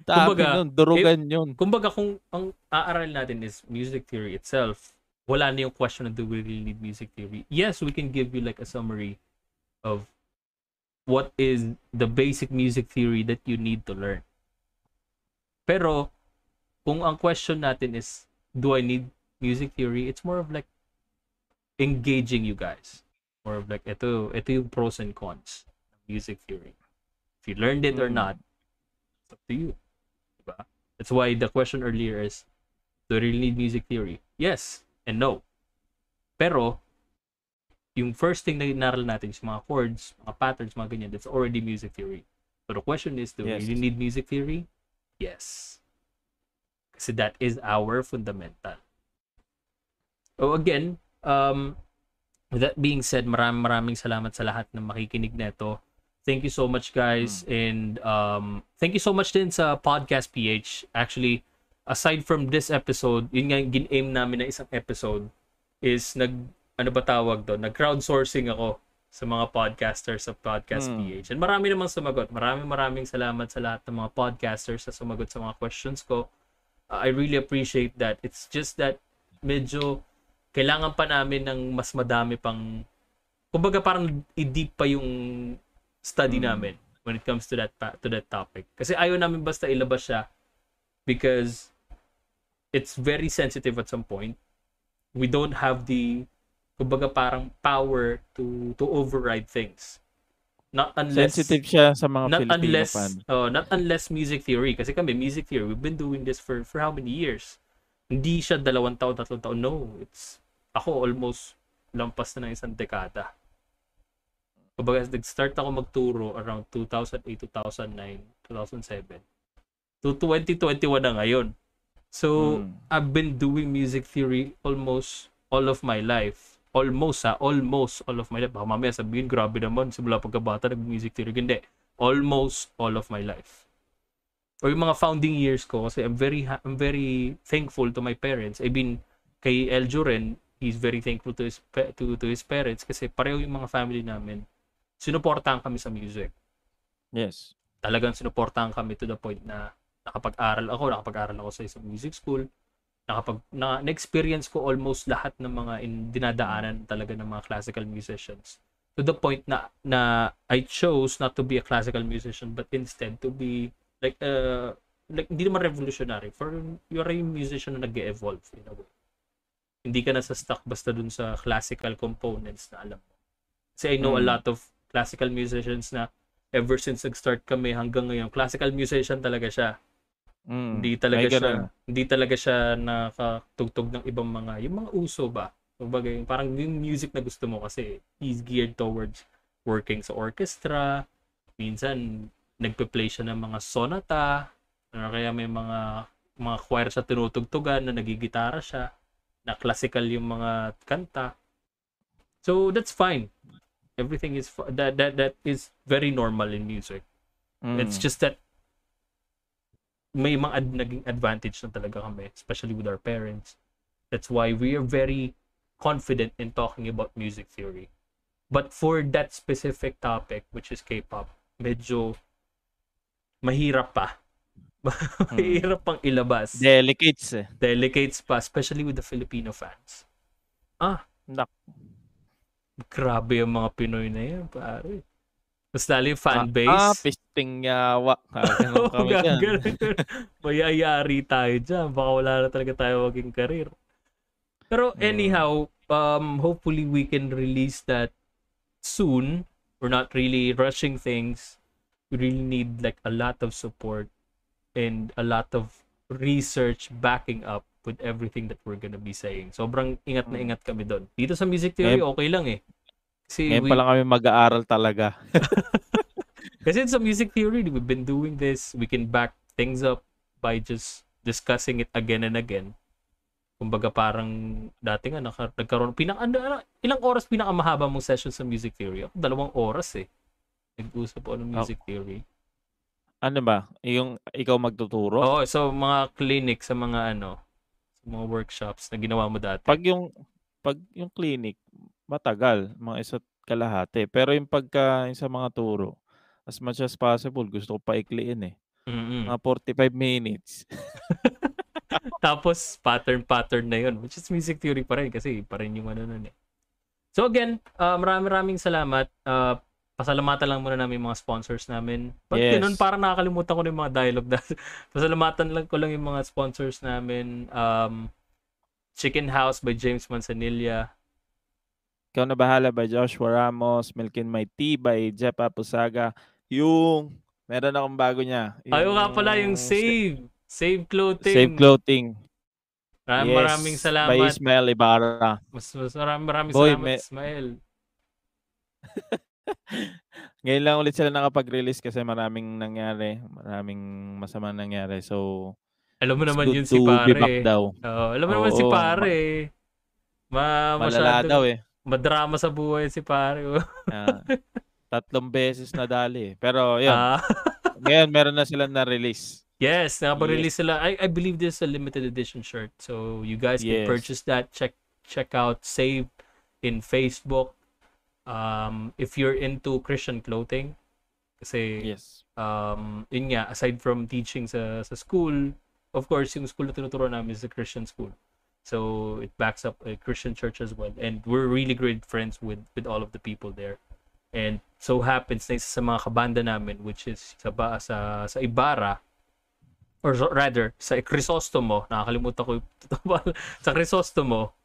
Kumbaga, durugan yun. Kumbaga kung ang aaral natin is music theory itself, wala na yung question of do we really need music theory. Yes, we can give you like a summary of what is the basic music theory that you need to learn. Pero kung ang question natin is do I need music theory, it's more of like engaging you guys. More of like ito yung pros and cons of music theory. If you learned it or not, it's up to you. Diba? That's why the question earlier is, do I really need music theory? Yes and no. Pero, yung first thing na inaral natin is mga chords, mga patterns, mga ganyan, that's already music theory. So the question is, do we really need music theory? Yes. Kasi that is our fundamental. So again, with that being said, maraming salamat sa lahat ng makikinig nito. Thank you so much, guys. And thank you so much din sa PodcastPH. Actually, aside from this episode, yun nga gin-aim namin na isang episode is ano ba tawag doon? Nag-crowdsourcing ako sa mga podcasters sa PodcastPH. And marami namang sumagot. Maraming salamat sa lahat ng mga podcasters na sumagot sa mga questions ko. I really appreciate that. It's just that medyo kailangan pa namin ng mas madami pang, kumbaga parang i-deep pa yung study namin when it comes to that topic. Kasi ayaw namin basta ilabas siya because it's very sensitive at some point. We don't have the, kumbaga parang power to override things. Not unless sensitive siya sa mga Filipino fan. Not unless music theory. Kasi kami, music theory, we've been doing this for how many years? Hindi siya 2 taon, 3 taon. No, it's, ako almost lampas na ng 1 dekada. Kumbaga, nag-start ako magturo around 2008, 2009, 2007. To 2021 na ngayon. So, I've been doing music theory almost all of my life. Almost all of my life. Baka mamaya sabihin, grabe naman, simula pagkabata nag-music theory. Hindi. Almost all of my life. Or yung mga founding years ko, kasi I'm very thankful to my parents. I mean, kay Eljo rin, he's very thankful to his parents kasi pareho yung mga family namin. Sinuportahan kami sa music. Yes. Talagang sinuportahan kami to the point na nakapag-aral ako sa isang music school. Na-experience ko almost lahat ng mga dinadaanan talaga ng mga classical musicians. To the point na I chose not to be a classical musician but instead to be like hindi naman revolutionary. For you're a musician na nag-evolve in a way. Hindi ka na stuck basta dun sa classical components na alam mo. Kasi I know a lot of classical musicians na ever since nag-start kami hanggang ngayon, classical musician talaga siya. Hindi talaga siya nakatugtog ng ibang mga, yung mga uso ba? Kumbaga, parang yung music na gusto mo kasi he's geared towards working sa orchestra. Minsan, nagpe-play siya ng mga sonata. Kaya may mga choir sa tinutugtugan na nagigitara siya. Na classical yung mga kanta. So, that's fine. Everything is that is very normal in music. It's just that may mga naging advantage na talaga kami, especially with our parents. That's why we are very confident in talking about music theory. But for that specific topic, which is K-pop, medyo mahirap pa. Mahirap pang ilabas. Delicates pa, especially with the Filipino fans. Grabe yung mga Pinoy na yan, pare. Mas lalo yung fanbase. Pisting yawa. Kami dyan. Mayayari tayo dyan. Baka wala na talaga tayo maging career. Pero anyhow, hopefully we can release that soon. We're not really rushing things. We really need like a lot of support and a lot of research backing up with everything that we're gonna be saying. Sobrang ingat na ingat kami doon. Dito sa music theory, okay lang eh. Ngayon pa lang kami mag-aaral talaga. Kasi sa music theory, we've been doing this. We can back things up by just discussing it again and again. Kumbaga parang dati nga nagkaroon ilang oras pinakamahaba mong session sa music theory? 2 oras eh. Nag-usap ako ng music theory. Ano ba? Yung ikaw magtuturo? Oo, so mga clinic sa mga sa mga workshops na ginawa mo dati. Pag yung clinic, matagal, mga 1.5 kalahati. Pero yung sa mga turo, as much as possible, gusto ko paikliin eh. Mga 45 minutes. Tapos, pattern na yun. Which is music theory pa rin kasi pa rin yung nun eh. So again, maraming salamat. Pasalamatan lang muna namin yung mga sponsors namin. But ganun, parang nakakalimutan ko na yung mga dialogue na. Pasalamatan lang ko lang yung mga sponsors namin. Chicken House by James Manzanilla. Ikaw na Bahala by Joshua Ramos. Milk and My Tea by Jeff Apusaga. Meron akong bago niya. Ayaw nga pala yung Save Clothing. Save Clothing. Maraming salamat. By Ismael Ibarra. Maraming salamat, Ismael. Ngayon lang ulit sila nakapag-release kasi maraming nangyari. Maraming masama nangyari. So, alam mo naman yun si pare. Alam mo naman si pare. Malala daw eh. Madrama sa buhay si pare. 3 beses na dali. Pero yun. Ngayon meron na silang na-release. Yes, nakapag-release sila. I believe this is a limited edition shirt. So you guys can purchase that. Check out Save in Facebook. If you're into Christian clothing, kasi Yes. yun nga, aside from teaching sa school, of course, yung school na tinuturo namin is a Christian school. So it backs up a Christian church as well. And we're really great friends with all of the people there. And so happens na isa sa mga kabanda namin, which is sa Ibarra, or rather, sa Crisostomo, nakakalimutan ko sa Crisostomo,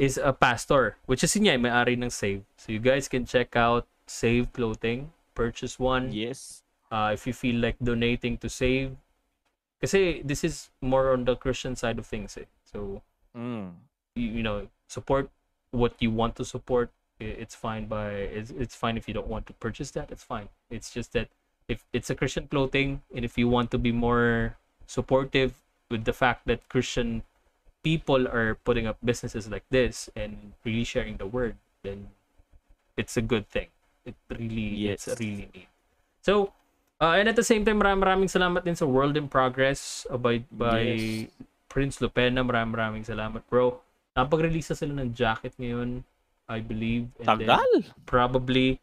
is a pastor, which is yun, may-ari ng Save. So you guys can check out Save Clothing, purchase one. Yes. If you feel like donating to Save, kasi this is more on the Christian side of things, eh. So you know, support what you want to support. It's fine it's fine if you don't want to purchase that. It's fine. It's just that if it's a Christian clothing, and if you want to be more supportive with the fact that Christian people are putting up businesses like this and really sharing the word, then it's a good thing. It's really neat. So and at the same time, maraming salamat din sa World in Progress by Prince Lupena. Maraming salamat, bro. Napag-release na sila ng jacket ngayon, I believe. And Tagal! then, probably,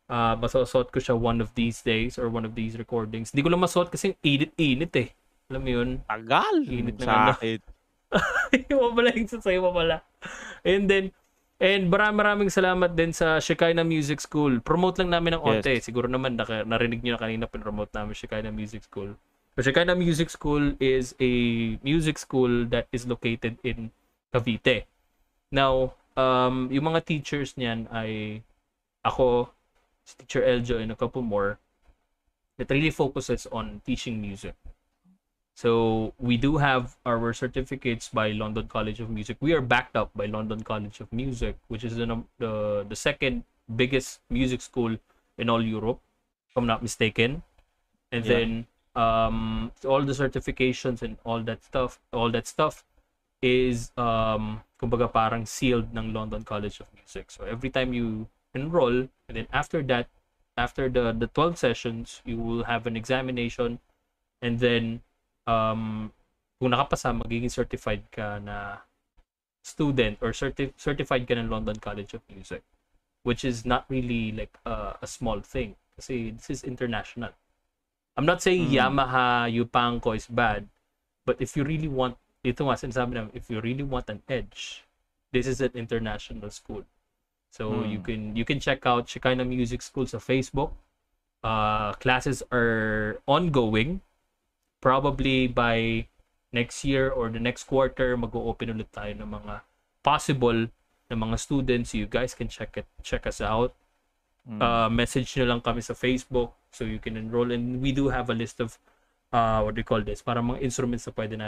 masasuot ko siya one of these days or one of these recordings. Hindi ko lang masuot kasi init eh. Alam mo yun? Tagal! Init na Sakit. Yung pala yung sa'yo pa pala. And maraming salamat din sa Shekinah Music School. Promote lang namin ng onte. Yes. Siguro naman narinig nyo na kanina, pinromote namin Shekinah Music School. The Shekinah Music School is a music school that is located in Cavite. Now, yung mga teachers niyan ay ako, si Teacher Eljo, and a couple more that really focuses on teaching music. So we do have our certificates by London College of Music. We are backed up by London College of Music, which is the second biggest music school in all Europe, if I'm not mistaken. And then all the certifications and all that stuff is kumbaga parang sealed ng London College of Music. So every time you enroll, and then after that, after the 12 sessions, you will have an examination, and then kung nakapasa, magiging certified ka na student or certified ka ng London College of Music, which is not really like a small thing kasi this is international. I'm not saying Yamaha, Yupanko is bad, but if you really want, ito nga sinasabi namin, if you really want an edge, this is an international school. So you can check out Shekinah Music School sa Facebook. Classes are ongoing. Probably by next year or the next quarter, mag-o-open ulit tayo ng mga possible na mga students. You guys can check us out. Message nyo lang kami sa Facebook so you can enroll, and we do have a list of what do you call this, para mga instruments na pwede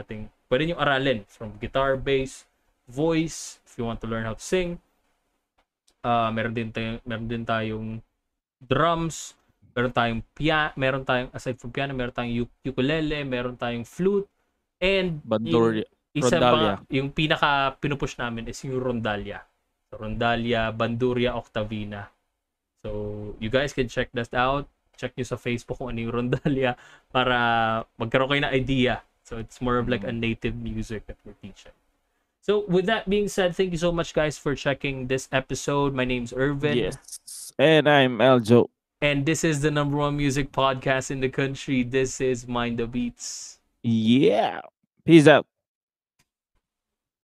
nyo aralin, from guitar, bass, voice, if you want to learn how to sing. Meron din tayong drums, meron tayong aside from piano, meron tayong ukulele, meron tayong flute, and yung pinaka pinupush namin is yung rondalya. So, rondalya, bandurria, octavina. So you guys can check that out. Check nyo sa Facebook kung ano yung rondalya para magkaroon kayo ng idea. So it's more of like a native music that we're teaching. So with that being said, thank you so much guys for checking this episode. My name's Irvin. Yes. And I'm Eljo. And this is the #1 music podcast in the country. This is Mind the Beats. Yeah. Peace out.